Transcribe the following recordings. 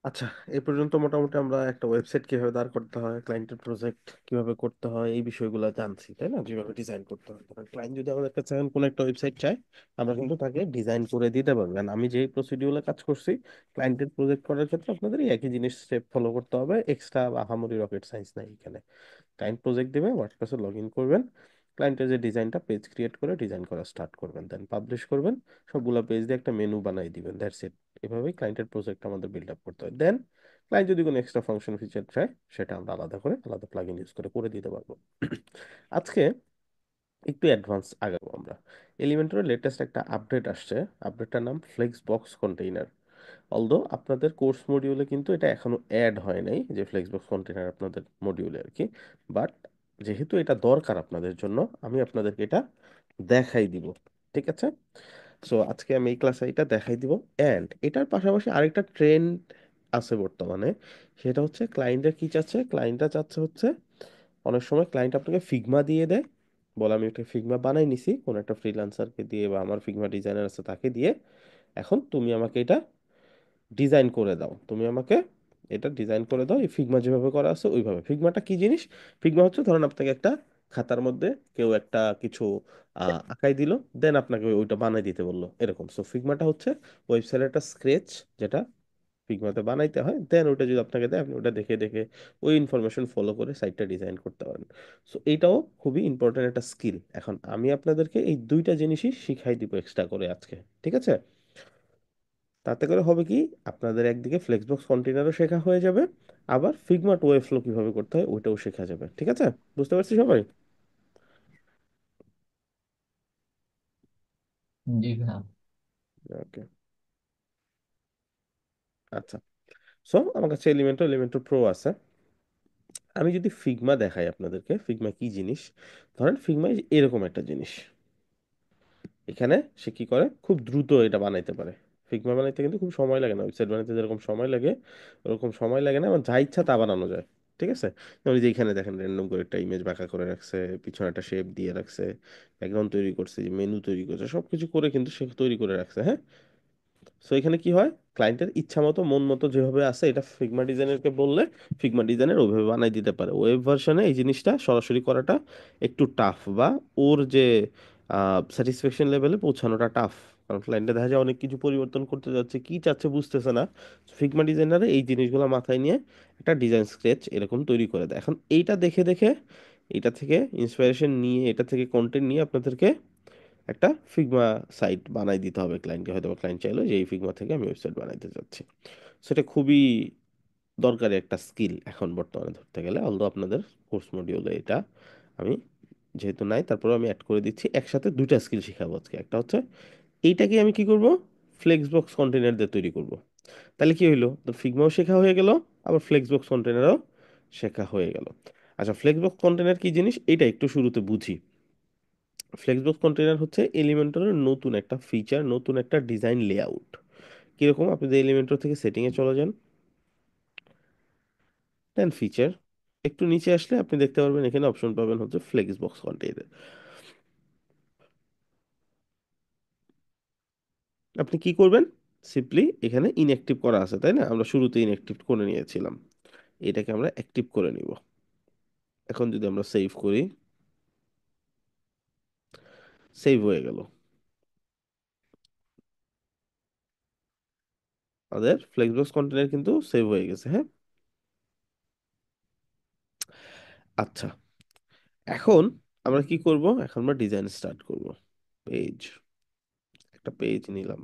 আচ্ছা, এই পর্যন্ত মোটামুটি আমরা একটা ওয়েবসাইট কিভাবে দাঁড় করতে হয়, ক্লায়েন্টের প্রজেক্ট কিভাবে করতে হয়, এই বিষয়গুলো জানছি, তাই না? যেভাবে ডিজাইন করতে হয়, ক্লায়েন্ট যদি আমাদের কাছে এখন কোনো একটা ওয়েবসাইট চায়, আমরা কিন্তু তাকে ডিজাইন করে দিতে পারবেন। আমি যেই প্রসিডিউরে কাজ করছি, ক্লায়েন্টের প্রজেক্ট করার ক্ষেত্রে আপনাদের এই একই জিনিস স্টেপ ফলো করতে হবে, এক্সট্রা বা আহামরি রকেট সায়েন্স নাই এখানে। ক্লায়েন্ট প্রজেক্ট দিবে, ওয়ার্ডপ্রেসে লগ ইন করবেন, ক্লায়েন্টের যে ডিজাইনটা পেজ ক্রিয়েট করে ডিজাইন করা স্টার্ট করবেন, দেন পাবলিশ করবেন, সবগুলা পেজ দিয়ে একটা মেনু বানাই দিবেন, দ্যাটস ইট। এভাবেই ক্লায়েন্টের প্রজেক্ট আমাদের বিল্ড আপ করতে হয়। দেন ক্লায়েন্ট যদি কোনো এক্সট্রা ফাংশন ফিচার চায়, সেটা আমরা আলাদা করে আলাদা প্লাগইন ইউজ করে করে দিতে পারবো। আজকে একটু অ্যাডভান্স আগাবো আমরা। এলিমেন্টরের লেটেস্ট একটা আপডেট আসছে, আপডেটটার নাম ফ্লেক্স বক্স কন্টেইনার। অলদো আপনাদের কোর্স মডিউলে কিন্তু এটা এখনো অ্যাড হয় নাই, যে ফ্লেক্সবক্স কন্টেনার আপনাদের মডিউলে আর কি। বাট যেহেতু এটা দরকার আপনাদের জন্য, আমি আপনাদেরকে এটা দেখাই দিব। ঠিক আছে? সো আজকে আমি এই ক্লাসে এটা দেখাই দিব। অ্যান্ড এটার পাশাপাশি আরেকটা ট্রেন্ড আছে বর্তমানে, সেটা হচ্ছে ক্লায়েন্টরা কি চাচ্ছে, ক্লায়েন্টরা চাচ্ছে হচ্ছে অনেক সময় ক্লায়েন্ট আপনাকে ফিগমা দিয়ে দেয়, বলে আমি একটা ফিগমা বানাই নিছি কোনো একটা ফ্রিল্যান্সারকে দিয়ে বা আমার ফিগমা ডিজাইনার আছে তাকে দিয়ে, এখন তুমি আমাকে এটা ডিজাইন করে দাও, তুমি আমাকে এটা ডিজাইন করে দাও এই ফিগমা যেভাবে করা আছে ওইভাবে। ফিগমাটা কি জিনিস? ফিগমা হচ্ছে, ধরেন আপনাকে একটা খাতার মধ্যে কেউ একটা কিছু আঁকাই দিল, দেন আপনাকে ওইটা বানাই দিতে বললো, এরকম। সো ফিগমাটা হচ্ছে ওয়েবসাইটের একটা স্কেচ, যেটা ফিগমাতে বানাইতে হয়, দেন ওইটা যদি আপনাকে দেয়, আপনি ওটা দেখে দেখে ওই ইনফরমেশন ফলো করে সাইটটা ডিজাইন করতে পারেন। সো এইটাও খুবই ইম্পর্টেন্ট একটা স্কিল। এখন আমি আপনাদেরকে এই দুইটা জিনিসই শিখাই দিব এক্সট্রা করে আজকে। ঠিক আছে? তাতে করে হবে কি, আপনাদের একদিকে ফ্লেক্সবক্স কন্টেনারও শেখা হয়ে যাবে, আবার ফিগমা টু ওয়ে ফ্লো কিভাবে করতে হয় ওইটাও শেখা যাবে। ঠিক আছে? বুঝতে পারছি সবাই? জি ভাইয়া। ওকে। আচ্ছা, সো আমার কাছে এলিমেন্টর এলিমেন্টর প্রো আছে। আমি যদি ফিগমা দেখাই আপনাদেরকে, ফিগমা কি জিনিস, ধরেন ফিগমা এরকম একটা জিনিস। এখানে সে কি করে, খুব দ্রুত এটা বানাইতে পারে। ফিগমা বানাইতে কিন্তু খুব সময় লাগে না, ওয়েবসাইট বানাইতে যেরকম সময় লাগে ওরকম সময় লাগে না, এবং যা ইচ্ছা তা বানানো যায়। ঠিক আছে? যেমন এই যে এখানে দেখেন, র্যান্ডম করে একটা ইমেজ বাঁকা করে রাখছে, পিছনে একটা শেপ দিয়ে রাখছে, ব্যাকগ্রাউন্ড তৈরি করছে, মেনু তৈরি করছে, সবকিছু করে কিন্তু সে তৈরি করে রাখছে। হ্যাঁ? সো এখানে কি হয়, ক্লায়েন্টের ইচ্ছা মতো মন মতো যেভাবে আছে, এটা ফিগমা ডিজাইনারকে বললে ফিগমা ডিজাইনার ওইভাবে বানাই দিতে পারে। ওয়েব ভার্সনে এই জিনিসটা সরাসরি করাটা একটু টাফ, বা ওর যে স্যাটিসফ্যাকশন লেভেলে পৌঁছানোটা টাফ। কারণ ক্লায়েন্টে দেখা যায় অনেক কিছু পরিবর্তন করতে যাচ্ছে, কি চাচ্ছে বুঝতেছে না। ফিগমা ডিজাইনারে এই জিনিসগুলো মাথায় নিয়ে একটা ডিজাইন স্কেচ এরকম তৈরি করে দেয়। এখন এইটা দেখে দেখে, এটা থেকে ইন্সপিরেশন নিয়ে, এটা থেকে কন্টেন্ট নিয়ে আপনাদেরকে একটা ফিগমা সাইট বানাই দিতে হবে ক্লায়েন্টকে। হয়তো ক্লায়েন্ট চাইলো যে এই ফিগমা থেকে আমি ওয়েবসাইট বানাইতে চাচ্ছি। সেটা খুবই দরকারি একটা স্কিল এখন বর্তমানে ধরতে গেলে। অলদো আপনাদের কোর্স মডিউলে এটা আমি যেহেতু নাই, তারপরে আমি অ্যাড করে দিচ্ছি। একসাথে দুইটা স্কিল শিখাবো আজকে। একটা হচ্ছে এইটাকে আমি কি করব, ফ্লেক্সবক্স কন্টেনার দিয়ে তৈরি করব। তাহলে কি হইলো, তো ফিগমাও শেখা হয়ে গেল, আবার ফ্লেক্সবক্স কন্টেনারও শেখা হয়ে গেল। আচ্ছা, ফ্লেক্সবক্স কন্টেনার কি জিনিস এটা একটু শুরুতে বুঝি। ফ্লেক্সবক্স কন্টেনার হচ্ছে এলিমেন্টরের নতুন একটা ফিচার, নতুন একটা ডিজাইন লেআউট। কিরকম, আপনি যে এলিমেন্টর থেকে সেটিং এ চলে যান, দেন ফিচার, একটু নিচে আসলে আপনি দেখতে পারবেন এখানে অপশন পাবেন হচ্ছে ফ্লেক্সবক্স কন্টেনার। আপনি কি করবেন, সিম্পলি এখানে ইনঅ্যাক্টিভ করা আছে, তাই না? আমরা শুরুতে ইনঅ্যাক্টিভ করে নিয়েছিলাম, এটাকে আমরা অ্যাক্টিভ করে নিব। এখন যদি আমরা সেভ করি, সেভ হয়ে গেল, আমাদের ফ্লেক্সবক্স কন্টেনার কিন্তু সেভ হয়ে গেছে। হ্যাঁ? আচ্ছা, এখন আমরা কি করব, এখন আমরা ডিজাইন স্টার্ট করব। পেজ, একটা পেজ নিলাম।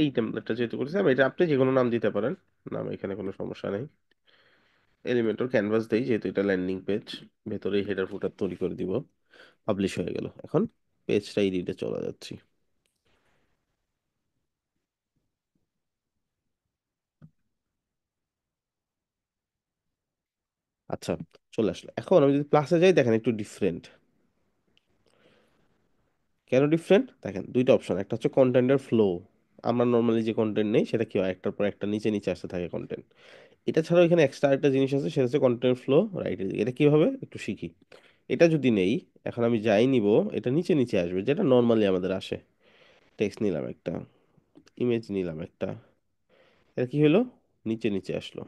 এই টেমপ্লেটটা যেহেতু করেছি আমি, এটা আপনি যে কোনো নাম দিতে পারেন, নাম এখানে কোনো সমস্যা নেই। এলিমেন্টর ক্যানভাস দেই, যেহেতু এটা ল্যান্ডিং পেজ, ভেতরে হেডার ফুটার তৈরি করে দিব। পাবলিশ হয়ে গেল। এখন পেজটা এডিটে চলে যাচ্ছি। আচ্ছা, চলে আসলো। এখন আমি যদি প্লাসে যাই, দেখেন একটু ডিফারেন্ট। কেন ডিফারেন্ট? দেখেন দুইটা অপশন, একটা হচ্ছে কন্টেন্টের ফ্লো, আমরা নর্মালি যে কন্টেন্ট নেই সেটা কি হয়, একটার পর একটা নিচে নিচে আসতে থাকে কন্টেন্ট। এটা ছাড়াও এখানে এক্সট্রা একটা জিনিস আছে, সেটা হচ্ছে কন্টেন্ট ফ্লো রাইটের দিকে। এটা কিভাবে একটু শিখি। এটা যদি নেই, এখন আমি যাই নিব, এটা নিচে নিচে আসবে যেটা নর্মালি আমাদের আসে। টেক্সট নিলাম একটা, ইমেজ নিলাম একটা, এটা কি হলো, নিচে নিচে আসলো।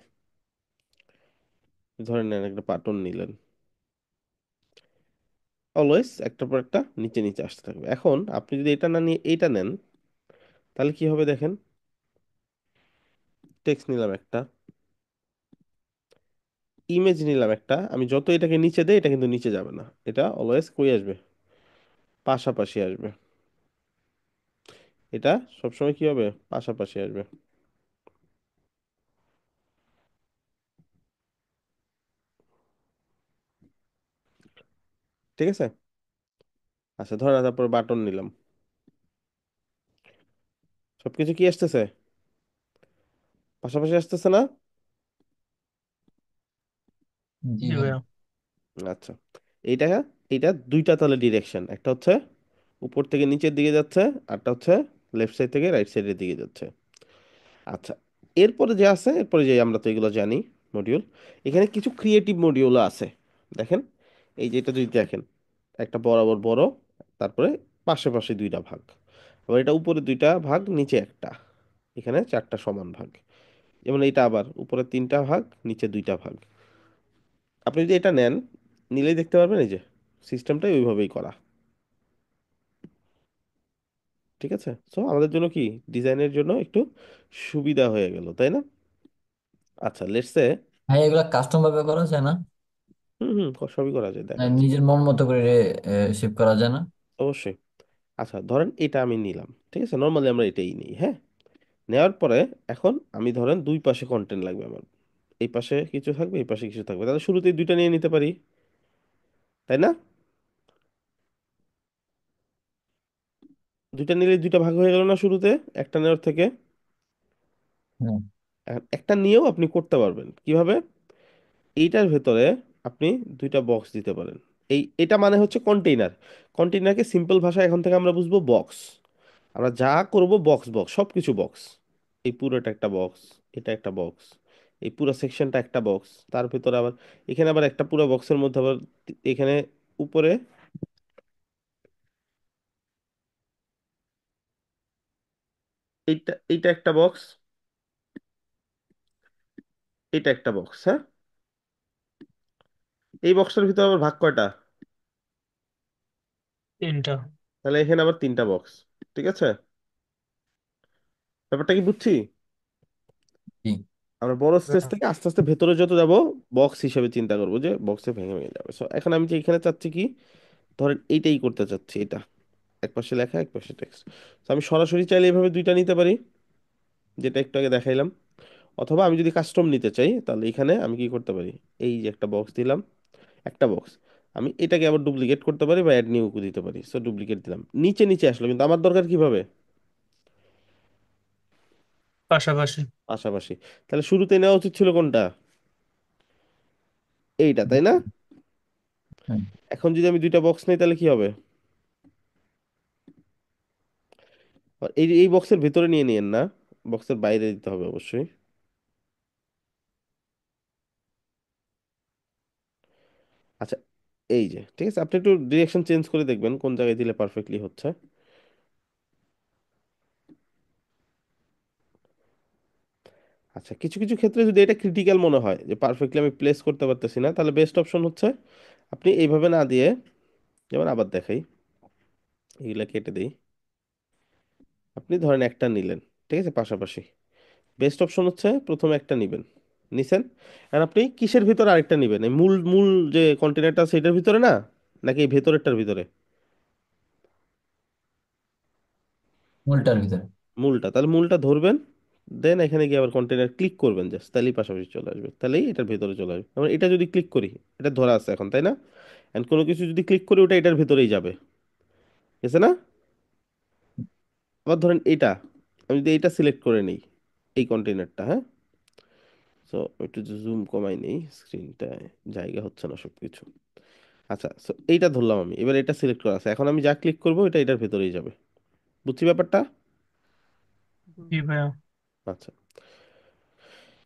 ধরেন নেন একটা বাটন নিলেন, অলওয়েজ একটার পর একটা নিচে নিচে আসতে থাকবে। এখন আপনি যদি এটা না নিয়ে এইটা নেন, তাহলে কি হবে দেখেন। টেক্সট নিলাম একটা, ইমেজ নিলাম একটা, আমি যত এটাকে নিচে দেই এটা কিন্তু নিচে যাবে না, এটা অলওয়েজ কই আসবে, পাশাপাশি আসবে। এটা সবসময় কি হবে, পাশাপাশি আসবে। ঠিক আছে। আচ্ছা ধরেন তারপর বাটন নিলাম, সবকিছু কি আসতেছে, পাশাপাশি আসতেছে না? জি জি ভাই। ভাইয়া। আচ্ছা, এইটা, এইটা দুইটা তাহলে ডিরেকশন, একটা হচ্ছে উপর থেকে নিচের দিকে যাচ্ছে, আরটা হচ্ছে লেফট সাইড থেকে রাইট সাইডের দিকে যাচ্ছে। আচ্ছা, এরপরে যে আছে, এরপরে যে আমরা তো এগুলো জানি মডিউল, এখানে কিছু ক্রিয়েটিভ মডিউলও আছে। দেখেন, এই যে এটা যদি দেখেন, একটা বরাবর বড়, তারপরে পাশে পাশে দুইটা ভাগ, আবার এটা উপরে দুইটা ভাগ, নিচে একটা, এখানে চারটা সমান ভাগ। যেমন এইটা আবার উপরে তিনটা ভাগ, নিচে দুইটা ভাগ। আপনি যদি এটা নেন, নিলেই দেখতে পারবেন এই যে সিস্টেমটাই ওইভাবেই করা। ঠিক আছে, সো আমাদের জন্য কি, ডিজাইনের জন্য একটু সুবিধা হয়ে গেল, তাই না? আচ্ছা লেটস সে, ভাই এগুলা কাস্টম ভাবে করা যায় না? হুম হুম, সবই করা যায়, দেখাচ্ছি। নিজের মন মতো করে শেপ করা যায় না? অবশ্যই। আচ্ছা ধরেন এটা আমি নিলাম, ঠিক আছে, নর্মালি আমরা এটাই নিই, হ্যাঁ। নেওয়ার পরে এখন আমি ধরেন দুই পাশে কন্টেন্ট লাগবে আমার, এই পাশে কিছু থাকবে, এই পাশে কিছু থাকবে, তাহলে শুরুতেই দুইটা নিয়ে নিতে পারি, তাই না? দুইটা নিলে দুইটা ভাগ হয়ে গেল না শুরুতে, একটা নেওয়ার থেকে। হুম। এখন একটা নিয়েও আপনি করতে পারবেন কিভাবে, এইটার ভেতরে আপনি দুইটা বক্স দিতে পারেন। এটা মানে হচ্ছে কন্টেইনার। কন্টেইনারকে সিম্পল ভাষায় এখন থেকে আমরা বুঝবো বক্স। আমরা যা করব বক্স বক্স, সব কিছু বক্স। এই পুরোটা একটা বক্স, এটা একটা বক্স, এই পুরো সেকশনটা একটা বক্স, তার ভেতরে আবার এখানে আবার একটা পুরো বক্সের মধ্যে আবার এখানে উপরে এইটা, এইটা একটা বক্স, এটা একটা বক্স, হ্যাঁ। এই বক্সটার ভিতরে আবার ভাগ কয়টা, তিনটা। তাহলে এখানে আবার তিনটা বক্স। ঠিক আছে, ব্যাপারটা কি বুঝছি? জি। আমরা বড় স্টেজ ভাইয়া, থেকে আস্তে আস্তে ভেতরে যত যাব, বক্স হিসেবে চিন্তা করবো যে বক্সে ভেঙে ভেঙে যাবে। সো এখন আমি যে এখানে চাচ্ছি কি, ধরেন এইটাই করতে চাচ্ছি, এটা একপাশে লেখা একপাশে টেক্সট। তো আমি সরাসরি চাইলে এইভাবে দুইটা নিতে পারি, যেটা একটু আগে দেখাইলাম। অথবা আমি যদি কাস্টম নিতে চাই, তাহলে এখানে আমি কি করতে পারি, এই যে একটা বক্স দিলাম, একটা বক্স, আমি এটাকে আবার ডুপ্লিকেট করতে পারি বা অ্যাড নিউ দিতে পারি। সো ডুপ্লিকেট দিলাম, নিচে নিচে আসলো, কিন্তু আমার দরকার কিভাবে, পাশাপাশি। পাশাপাশি। তাহলে শুরুতে নেওয়া উচিত ছিল কোনটা, এইটা, তাই না? হুম। এখন যদি আমি দুইটা বক্স নেই তাহলে কি হবে, আর এই এই বক্সের ভিতরে নিয়ে নিয়েন না, বক্সের বাইরে দিতে হবে অবশ্যই। আচ্ছা, এই যে ঠিক আছে, আপনি একটু ডিরেকশন চেঞ্জ করে দেখবেন কোন জায়গায় দিলে পারফেক্টলি হচ্ছে। আচ্ছা, কিছু কিছু ক্ষেত্রে যদি এটা ক্রিটিক্যাল মনে হয় যে পারফেক্টলি আমি প্লেস করতে পারতেছি না, তাহলে বেস্ট অপশন হচ্ছে আপনি এইভাবে না দিয়ে, যেমন আবার দেখাই, এইগুলা কেটে দিই, আপনি ধরেন একটা নিলেন, ঠিক আছে, পাশাপাশি। বেস্ট অপশন হচ্ছে প্রথমে একটা নিবেন, নিছেন, আর আপনি কিসের ভিতরে আরেকটা নিবেন, এই মূল মূল যে কন্টেনারটা আছে এটার ভিতরে না, নাকি এই ভেতরেরটার ভিতরে? মূলটার ভিতরে। মূলটা, তাহলে মূলটা ধরবেন, দেন এখানে গিয়ে আবার কন্টেনার ক্লিক করবেন, জাস্ট তাহলেই পাশাপাশি চলে আসবে, তাহলেই এটার ভেতরে চলে আসবে। আমরা এটা যদি ক্লিক করি, এটা ধরা আছে এখন, তাই না? এন্ড কোনো কিছু যদি ক্লিক করি, ওটা এটার ভেতরেই যাবে, গেছে না? আবার ধরেন এটা, আমি যদি এইটা সিলেক্ট করে নিই, এই কন্টেনারটা, হ্যাঁ। সো একটু জুম কমাই নেই স্ক্রিনটায়, জায়গা হচ্ছে না সবকিছু। আচ্ছা, সো এইটা ধরলাম আমি, এবার এটা সিলেক্ট করা আছে, এখন আমি যা ক্লিক করবো এটা এটার ভেতরেই যাবে। বুঝছি ব্যাপারটা? জি ভাইয়া। আচ্ছা,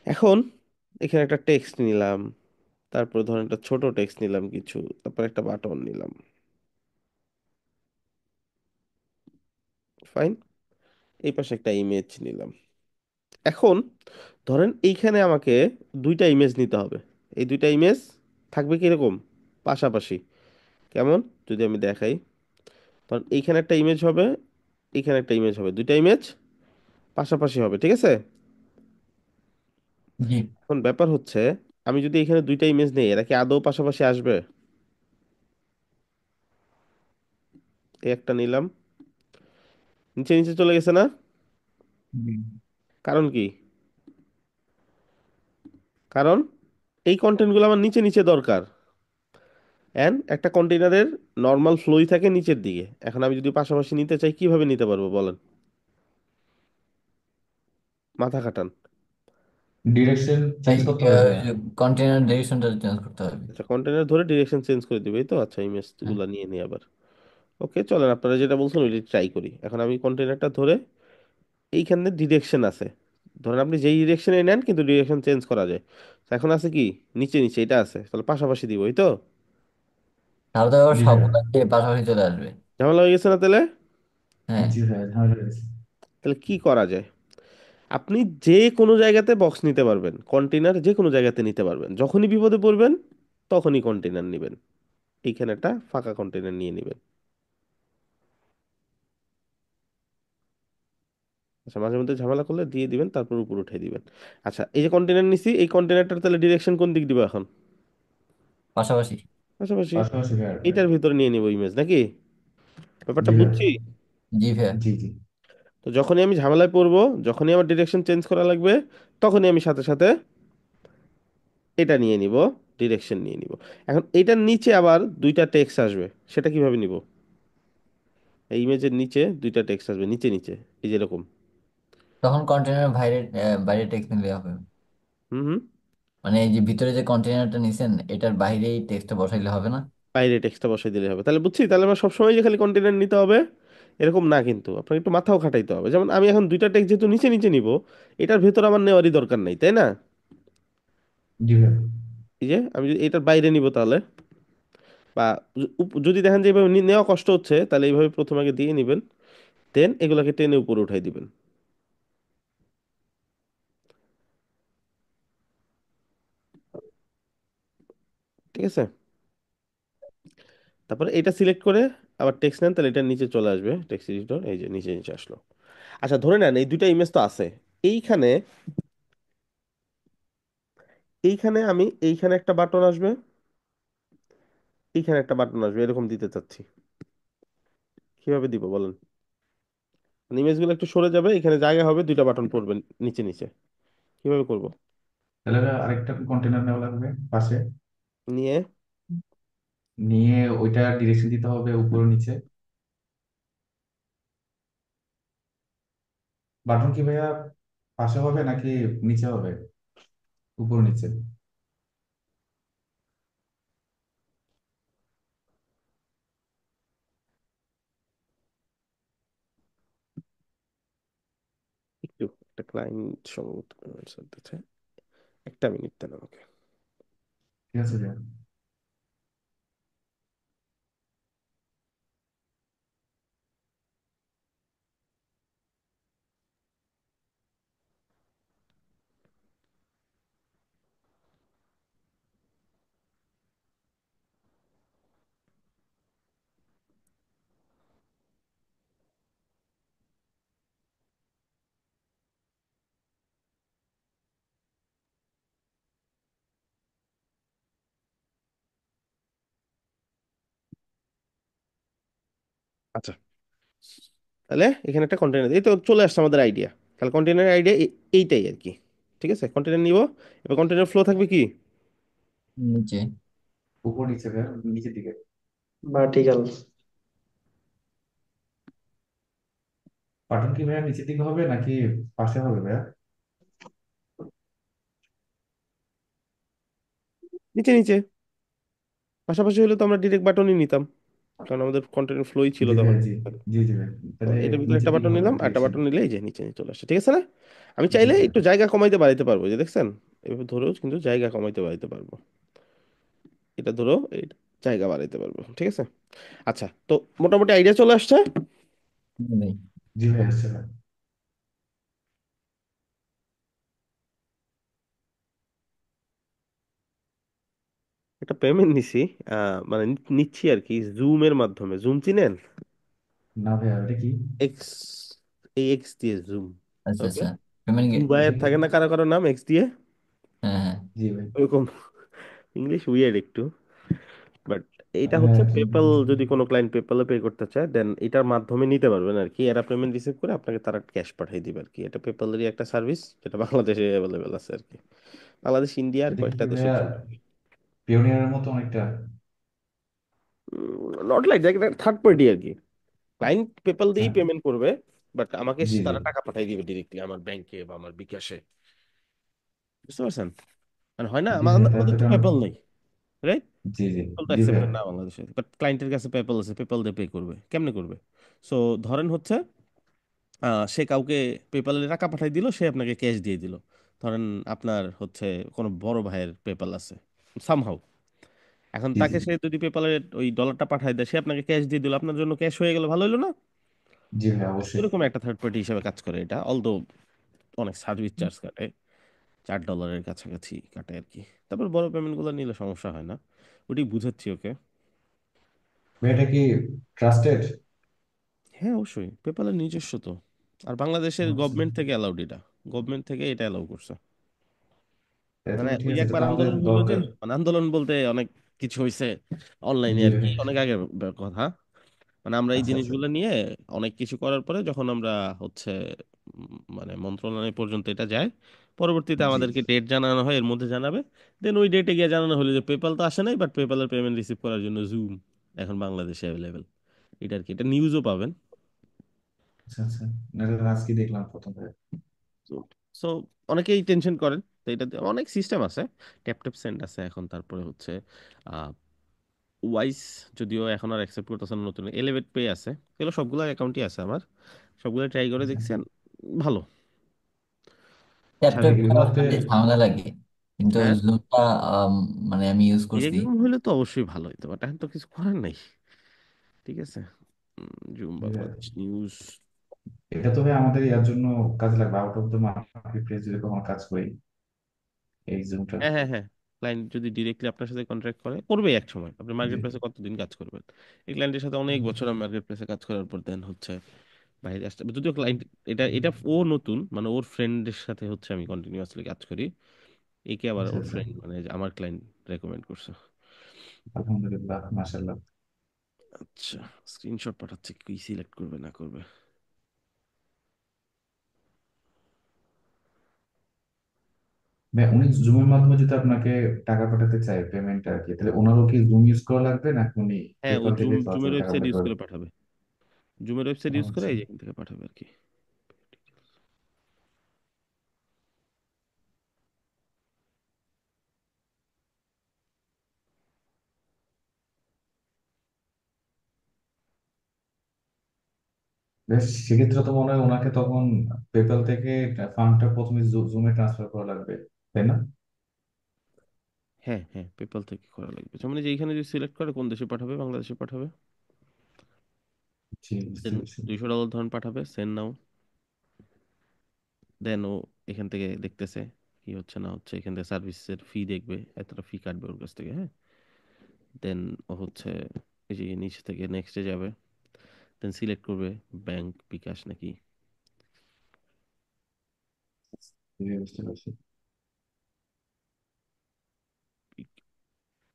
এখন এখানে একটা টেক্সট নিলাম, তারপর ধরেন একটা ছোট টেক্সট নিলাম কিছু, তারপর একটা বাটন নিলাম। ফাইন। এই পাশে একটা ইমেজ নিলাম। এখন ধরেন এইখানে আমাকে দুইটা ইমেজ নিতে হবে। এই দুইটা ইমেজ থাকবে কিরকম, পাশাপাশি। কেমন, যদি আমি দেখাই, ধরেন এইখানে একটা ইমেজ হবে, এইখানে একটা ইমেজ হবে, দুইটা ইমেজ পাশাপাশি হবে, ঠিক আছে। জি। এখন ব্যাপার হচ্ছে, আমি যদি এখানে দুইটা ইমেজ নেই, এরা কি আদৌ পাশাপাশি আসবে? এই একটা নিলাম, নিচে নিচে চলে গেছে না? জি। কারণ কি? কারণ এই কন্টেন্টগুলো আমার নিচে নিচে দরকার। এন্ড একটা কন্টেইনারের নর্মাল ফ্লোই থাকে নিচের দিকে। এখন আমি যদি পাশাপাশি নিতে চাই, কিভাবে নিতে পারবো বলেন? মাথা খাটান। ডিরেকশন চেঞ্জ করতে হবে ভাইয়া। কন্টেনার ডিরেকশনটা চেঞ্জ করতে হবে। আচ্ছা, কন্টেনার ধরে ডিরেকশন চেঞ্জ করে দিবে, এই তো। আচ্ছা, ইমেজ হ্যাঁ। গুলা নিয়ে নিই আবার। ওকে, চলেন আপনারা যেটা বলছেন ওইটা ট্রাই করি। এখন আমি কন্টেনারটা ধরে, এইখানে ডিরেকশন আছে, ধরেন আপনি যেই ডিরেকশনে নেন কিন্তু ডিরেকশন চেঞ্জ করা যায়। তো এখন আছে কি, নিচে নিচে এটা আছে, তাহলে পাশাপাশি দিব, এই তো। তাহলে তো আবার সবগুলো পাশাপাশি চলে আসবে। ঝামেলা হয়ে গেছে না তাহলে? হ্যাঁ। জি ভাইয়া, ঝামেলা হয়েছে। তাহলে কি করা যায়? আপনি যে কোনো জায়গাতে বক্স নিতে পারবেন, কন্টেনার যে কোনো জায়গাতে নিতে পারবেন, যখনই বিপদে পড়বেন তখনই কন্টেনার নেবেন। এইখানে একটা ফাঁকা কন্টেনার নিয়ে নেবেন। আচ্ছা, মাঝে মধ্যে ঝামেলা করলে দিয়ে দিবেন, তারপর উপর উঠে দিবেন। আচ্ছা, এই যে কন্টেনার নিছি, এই কন্টেনারটার তাহলে ডিরেকশন কোন দিক দিব এখন? পাশাপাশি। পাশাপাশি। পাশাপাশি ভাইয়া। এইটার ভিতরে নিয়ে নিব ইমেজ, নাকি? ব্যাপারটা জি ভাইয়া। বুঝছি। জি ভাইয়া। জি জি। তো যখনই আমি ঝামেলায় পড়বো, যখনই আমার ডিরেকশন চেঞ্জ করা লাগবে, তখনই আমি সাথে সাথে এটা নিয়ে নিব, ডিরেকশন নিয়ে নিব। এখন এইটার নিচে আবার দুইটা টেক্সট আসবে, সেটা কিভাবে নিব? এই ইমেজের নিচে দুইটা টেক্সট আসবে, নিচে নিচে, এই যেরকম। তখন কন্টেনার বাইরে বাইরে টেক্সট নিলে হবে। হুম হুম। মানে এই যে ভিতরে যে কন্টেনারটা নিছেন এটার বাইরেই টেক্সটটা বসাইলে হবে না? বাইরে টেক্সটটা বসাই দিলে হবে, তাহলে বুঝছি। তাহলে আমার সবসময় যে খালি কন্টেনার নিতে হবে এরকম না, কিন্তু আপনার একটু মাথাও খাটাইতে হবে। যেমন আমি এখন দুইটা টেক্সট যেহেতু নিচে নিচে নিব, এটার ভেতর আমার নেওয়ারই দরকার নাই, তাই না? জি ভাইয়া। এই যে আমি যদি এটার বাইরে নিব তাহলে, বা যদি দেখেন যে এইভাবে নেওয়া কষ্ট হচ্ছে, তাহলে এইভাবে প্রথমে আগে দিয়ে নিবেন, দেন এগুলাকে টেনে উপরে উঠাই দিবেন। ঠিক আছে। তারপরে এটা সিলেক্ট করে আবার টেক্সট নেন, তাহলে এটা নিচে চলে আসবে টেক্সট এডিটর, এই যে নিচে নিচে আসলো। আচ্ছা, ধরে নেন এই দুইটা ইমেজ তো আছে। এইখানে, এইখানে আমি, এইখানে একটা বাটন আসবে, এইখানে একটা বাটন আসবে, এরকম দিতে চাচ্ছি। কিভাবে দিব বলেন? মানে ইমেজগুলো একটু সরে যাবে, এখানে জায়গা হবে, দুইটা বাটন পড়বে নিচে নিচে। কিভাবে করব? তাহলে আরেকটা কন্টেনার নেওয়া লাগবে পাশে। নিয়ে, নিয়ে ওইটা ডিরেকশন দিতে হবে উপর নিচে। বাটন কি ভাইয়া পাশে হবে নাকি নিচে হবে? উপর নিচে। একটু একটা ক্লায়েন্ট সম্ভবত চলতেছে, একটা মিনিট দেন আমাকে। ঠিক আছে ভাইয়া। আচ্ছা, তাহলে এখানে একটা কন্টেনার, এই তো চলে আসছে আমাদের আইডিয়া। তাহলে কন্টেনার আইডিয়া এইটাই আর কি। ঠিক আছে, কন্টেনার নিব। এবার কন্টেনার ফ্লো থাকবে কি? নিচে। উপর নিচে ভাইয়া, নিচের দিকে। ভার্টিক্যাল। বাটন কি ভাইয়া নিচের দিকে হবে নাকি পাশে হবে ভাইয়া? নিচে নিচে। পাশাপাশি হলে তো আমরা ডিরেক্ট বাটনই নিতাম। কারণ আমাদের কন্টেন্ট ফ্লোই ছিল জি তখন। ভাইয়া, জি। জি জি ভাই, তো তাহলে এটার ভিতরে নিচে একটা দিন বাটন হবে নিলাম, আর একটা ডিরেকশন। বাটন নিলেই যে নিচে নিয়ে চলে আসে, ঠিক আছে না? আমি জি চাইলে ভাইয়া। একটু জায়গা কমাইতে বাড়াইতে পারবো, যে দেখছেন এভাবে ধরেও কিন্তু জায়গা কমাইতে বাড়াইতে পারবো। এটা ধরো এই জায়গা বাড়াইতে পারবো, ঠিক আছে। আচ্ছা, তো মোটামুটি আইডিয়া চলে আসছে। জি ভাই। জি ভাই, আসছে ভাই। একটা পেমেন্ট নিছি, মানে নিচ্ছি আর কি, জুমের মাধ্যমে। জুম চিনেন? না ভাইয়া, ওটা কি? এক্স, এই এক্স দিয়ে জুম। আচ্ছা ওকে, আচ্ছা। Payment gate. দুবাইয়ের এটা কি? থাকে না কারো কারো নাম এক্স দিয়ে, হ্যাঁ হ্যাঁ, জি ভাই। ওরকম। ইংলিশ উইয়ার্ড একটু, বাট এইটা ভাইয়া হচ্ছে কি পেপ্যাল। যদি কোনো ক্লায়েন্ট পেপ্যালে পে করতে চায়, দেন এটার মাধ্যমে নিতে পারবেন আর কি। এরা পেমেন্ট রিসিভ করে আপনাকে তারা ক্যাশ পাঠিয়ে দিবে আর কি। এটা পেপ্যালেরই একটা সার্ভিস, যেটা বাংলাদেশে অ্যাভেলেবেল আছে আর কি। বাংলাদেশ, ইন্ডিয়া আর এটা কি কয়েকটা দেশে ভাইয়া চলে। পিওনিয়ারের মতো অনেকটা? Not like that, third party আর কি। ক্লায়েন্ট পেপ্যাল আচ্ছা। দিয়েই পেমেন্ট করবে, বাট আমাকে জি জি। তারা টাকা পাঠিয়ে দিবে ডিরেক্টলি আমার ব্যাংকে বা আমার বিকাশে। বুঝতে পারছেন? মানে হয় না, জি ভাইয়া, তাহলে আমাদের তো তো এটা অনেক। পেপ্যাল নেই, রাইট? জি জি। পেপ্যাল তো জি ভাইয়া। অ্যাকসেপ্টেড না বাংলাদেশে, বাট ক্লায়েন্টের কাছে পেপ্যাল আছে, পেপ্যাল দিয়ে পে করবে। কেমনে করবে? সো ধরেন হচ্ছে, সে কাউকে পেপ্যালে টাকা পাঠিয়ে দিল, সে আপনাকে ক্যাশ দিয়ে দিল। ধরেন আপনার হচ্ছে কোনো বড় ভাইয়ের পেপ্যাল আছে সামহাউ, এখন জি জি। তাকে সে যদি পেপ্যালে ওই ডলারটা পাঠায় দেয়, সে আপনাকে ক্যাশ দিয়ে দিল, আপনার জন্য ক্যাশ হয়ে গেল, ভালো হলো না? জি ভাইয়া, অবশ্যই। এরকম একটা থার্ড পার্টি হিসেবে কাজ করে এটা, অলদো অনেক সার্ভিস চার্জ কাটে, $4 কাছাকাছি কাটে আর কি। তারপর বড় পেমেন্ট গুলো নিলে সমস্যা হয় না, ওটি বুঝাচ্ছি ওকে। ভাই এটা কি ট্রাস্টেড? হ্যাঁ অবশ্যই, পেপ্যালের নিজস্ব তো। আর বাংলাদেশের আচ্ছা। গভর্নমেন্ট থেকে অ্যালাউড এটা, গভর্নমেন্ট থেকে এটা অ্যালাউ করছে। তাহলে তো মানে ভাই ঠিক ওই আছে, এটা একবার তো আমাদের আন্দোলন হইলো যে, দরকার। মানে আন্দোলন বলতে অনেক কিছু হয়েছে অনলাইনে জি আর কি, ভাই। অনেক আগে কথা। মানে আমরা এই আচ্ছা আচ্ছা। জিনিসগুলো নিয়ে অনেক কিছু করার পরে যখন আমরা হচ্ছে মানে মন্ত্রণালয় পর্যন্ত এটা যায়, পরবর্তীতে জি। আমাদেরকে ডেট জানানো হয়, এর মধ্যে জানাবে। দেন ওই ডেটে গিয়ে জানানো হলো যে পেপাল তো আসে নাই, বাট পেপালের পেমেন্ট রিসিভ করার জন্য জুম এখন বাংলাদেশে অ্যাভেলেবেল। এটা আর কি, এটা নিউজও পাবেন। আচ্ছা আচ্ছা। না, এটা আজকে দেখলাম প্রথম ভাই। সো সো অনেকেই টেনশন করেন, তো এটাতে অনেক সিস্টেম আছে। ট্যাপ ট্যাপ সেন্ড আছে এখন, তারপরে হচ্ছে ওয়াইস, যদিও এখন আর অ্যাকসেপ্ট করতেছে না, নতুন এলেভেট পে আছে। এগুলো সবগুলো অ্যাকাউন্টই আছে আমার, সবগুলো ট্রাই করে আচ্ছা। দেখছেন, ভালো। আর সার্ভিস। এগুলোতে। খালি ঝামেলা লাগে, কিন্তু হ্যাঁ, জুমটা মানে আমি ইউজ করছি। এরকম হলে তো অবশ্যই ভালো হইতো, বাট এখন তো কিছু করার নাই, ঠিক আছে। Zoom Bangladesh news. এটা তো ভাই আমাদের ইয়ার জন্য কাজে লাগবে, out of the market place যদি কখনো কাজ করি, এই জুমটা। হ্যাঁ হ্যাঁ হ্যাঁ, ক্লায়েন্ট যদি ডিরেক্টলি আপনার সাথে কন্ট্রাক্ট করে, করবে এক সময়। আপনি জি। মার্কেট প্লেসে কতদিন কাজ করবেন? এই ক্লায়েন্টের সাথে অনেক বছর আমি মার্কেট প্লেসে কাজ করার পর দেন হচ্ছে বাইরে আসতে, যদিও ক্লায়েন্ট, এটা এটা ও নতুন, মানে ওর ফ্রেন্ডের সাথে হচ্ছে আমি কন্টিনিউয়াসলি কাজ করি। একে আবার আচ্ছা ওর আচ্ছা। ফ্রেন্ড, মানে যে আমার ক্লায়েন্ট রেকমেন্ড করছে। আলহামদুলিল্লাহ, মাশাল্লাহ। আচ্ছা, স্ক্রিনশট পাঠাচ্ছে, কি সিলেক্ট করবে না করবে। ভাই উনি জুমের মাধ্যমে যদি আপনাকে টাকা পাঠাতে চায় পেমেন্ট আর কি, তাহলে ওনারও কি জুম ইউজ করা লাগবে নাকি উনি হ্যাঁ, ও পেপাল থেকে জুমের সরাসরি টাকা ওয়েবসাইট পাঠাতে ইউজ পারবে? করে পাঠাবে। জুমের ওয়েবসাইট ও ইউজ করে আচ্ছা। এই যে এখান থেকে পাঠাবে আর কি। বেশ, সেক্ষেত্রে তো মনে হয় ওনাকে তখন পেপাল থেকে ফান্ডটা প্রথমে জুমে ট্রান্সফার করা লাগবে, তাই না? হ্যাঁ হ্যাঁ, পেপাল থেকে করা লাগবে। যেমন এই যে এখানে যদি সিলেক্ট করে কোন দেশে পাঠাবে, বাংলাদেশে পাঠাবে, জি, বুঝতে দেন পারছি। $200 ধরুন পাঠাবে, সেন্ড নাও। দেন ও এখান থেকে দেখতেছে কি হচ্ছে না হচ্ছে, এখান থেকে সার্ভিসের ফি দেখবে, এতটা ফি কাটবে ওর কাছ থেকে, হ্যাঁ। দেন ও হচ্ছে এই যে নিচে থেকে নেক্সটে যাবে, দেন সিলেক্ট করবে ব্যাংক, বিকাশ নাকি। জি, বুঝতে পারছি।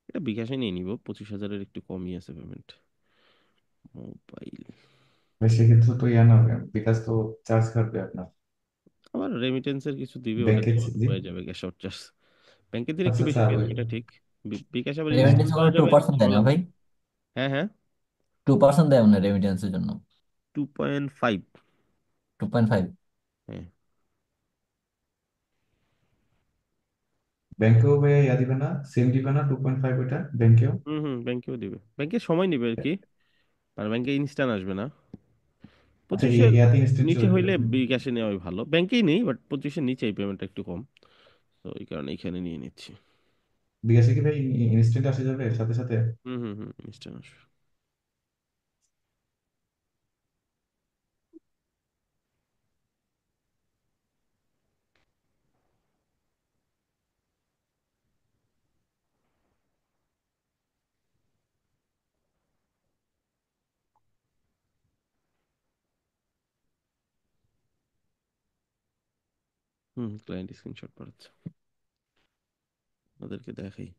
এটা বিকাশে নিয়ে নিব, 25,000-এর একটু কমই আছে পেমেন্ট। মোবাইল। ভাই সেক্ষেত্রে তো ইয়া না হবে, বিকাশ তো চার্জ কাটবে আপনার আবার রেমিটেন্সের কিছু দিবে, ওটা ব্যাংকে। দিয়ে জি। হয়ে যাবে, ক্যাশ আউট চার্জ। ব্যাংকের দিলে একটু আচ্ছা আচ্ছা, বেশি পেয়ে ওই যাবে, এটা ঠিক। বিকাশ আবার ইনস্ট্যান্ট রেমিটেন্স করা মানে টু যাবে, পার্সেন্ট দেয় না সময় ভাই? লাগবে। হ্যাঁ হ্যাঁ। 2% দেয় মানে রেমিটেন্সের জন্য? 2.5। 2.5? হ্যাঁ। ব্যাংকেও ভাই ইয়া দিবে না, সেম দিবে না 2.5 ওইটা ব্যাংকেও? হুম হুম, ব্যাংকেও দিবে, ব্যাংকে সময় নিবে আর কি। আর ব্যাংকে ইনস্ট্যান্ট আসবে না। আচ্ছা, 25-এর ইয়াতে ইনস্ট্যান্ট নিচে চলবে? হইলে বিকাশে নেওয়াই ভালো, ব্যাংকেই নেই, বাট 25-এর নিচে এই পেমেন্টটা একটু কম, তো এই কারণে এখানে নিয়ে নিচ্ছি। বিকাশে কি ভাই ইনস্ট্যান্ট আসে যাবে সাথে সাথে? হুম হুম হুম, ইনস্ট্যান্ট আসবে। হুম, ক্লায়েন্ট স্ক্রিনশট পাঠাচ্ছে, ওদেরকে দেখাই।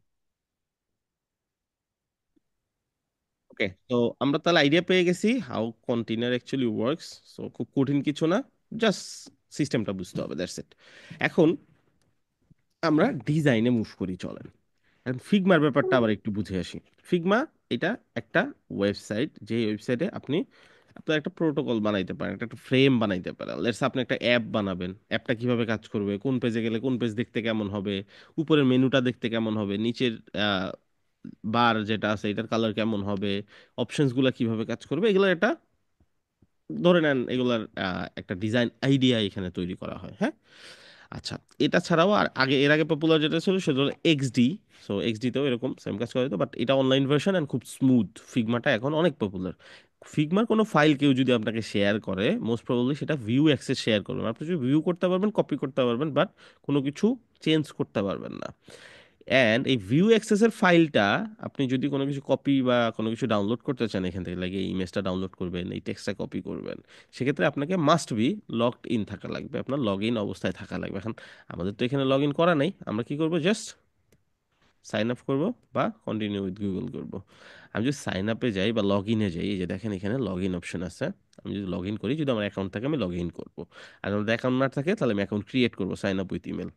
ওকে, তো আমরা তাহলে আইডিয়া পেয়ে গেছি how container actually works. So খুব কঠিন কিছু না, জাস্ট সিস্টেমটা বুঝতে হবে, দ্যাটস ইট। এখন আমরা ডিজাইনে মুভ করি, চলেন। এখন ফিগমার ব্যাপারটা আবার একটু বুঝে আসি। ফিগমা এটা একটা ওয়েবসাইট, যে ওয়েবসাইটে আপনি আপনার একটা প্রোটোকল বানাইতে পারেন, একটা ফ্রেম বানাইতে পারেন। লেটস আপনি একটা অ্যাপ বানাবেন, অ্যাপটা কিভাবে কাজ করবে, কোন পেজে গেলে কোন পেজ দেখতে কেমন হবে, উপরের মেনুটা দেখতে কেমন হবে, নিচের বার যেটা আছে এটার কালার কেমন হবে, অপশনস গুলা কিভাবে কাজ করবে, এগুলো একটা ধরে নেন এগুলার একটা ডিজাইন আইডিয়া এখানে তৈরি করা হয়, হ্যাঁ। আচ্ছা, এটা ছাড়াও আর আগে, এর আগে পপুলার যেটা ছিল সেটা হলো এক্সডি। সো এক্সডিতেও এরকম সেম কাজ করে, তো বাট এটা অনলাইন ভার্সন এন্ড খুব স্মুথ। ফিগমাটা এখন অনেক পপুলার। ফিগমার কোনো ফাইল কেউ যদি আপনাকে শেয়ার করে, মোস্ট প্রবাবলি সেটা ভিউ অ্যাক্সেস শেয়ার করবেন, আপনি যদি ভিউ করতে পারবেন, কপি করতে পারবেন, বাট কোনো কিছু চেঞ্জ করতে পারবেন না। অ্যান্ড এই ভিউ অ্যাক্সেসের ফাইলটা আপনি যদি কোনো কিছু কপি বা কোনো কিছু ডাউনলোড করতে চান এখান থেকে, লাগে এই ইমেজটা ডাউনলোড করবেন, এই টেক্সটটা কপি করবেন, সেক্ষেত্রে আপনাকে মাস্ট বি লগড ইন থাকা লাগবে, আপনার লগ ইন অবস্থায় থাকা লাগবে। এখন আমাদের তো এখানে লগ ইন করা নেই, আমরা কি করব, জাস্ট সাইন আপ করব বা কন্টিনিউ উইথ গুগল করব। আমি যদি সাইন আপে যাই বা লগ ইনে যাই, এই যে দেখেন এখানে লগ ইন অপশন আছে, আমি যদি লগ ইন করি, যদি আমার অ্যাকাউন্ট থাকে আমি লগ ইন করবো, আর আমাদের অ্যাকাউন্ট না থাকে তাহলে আমি অ্যাকাউন্ট ক্রিয়েট করবো, sign up with email.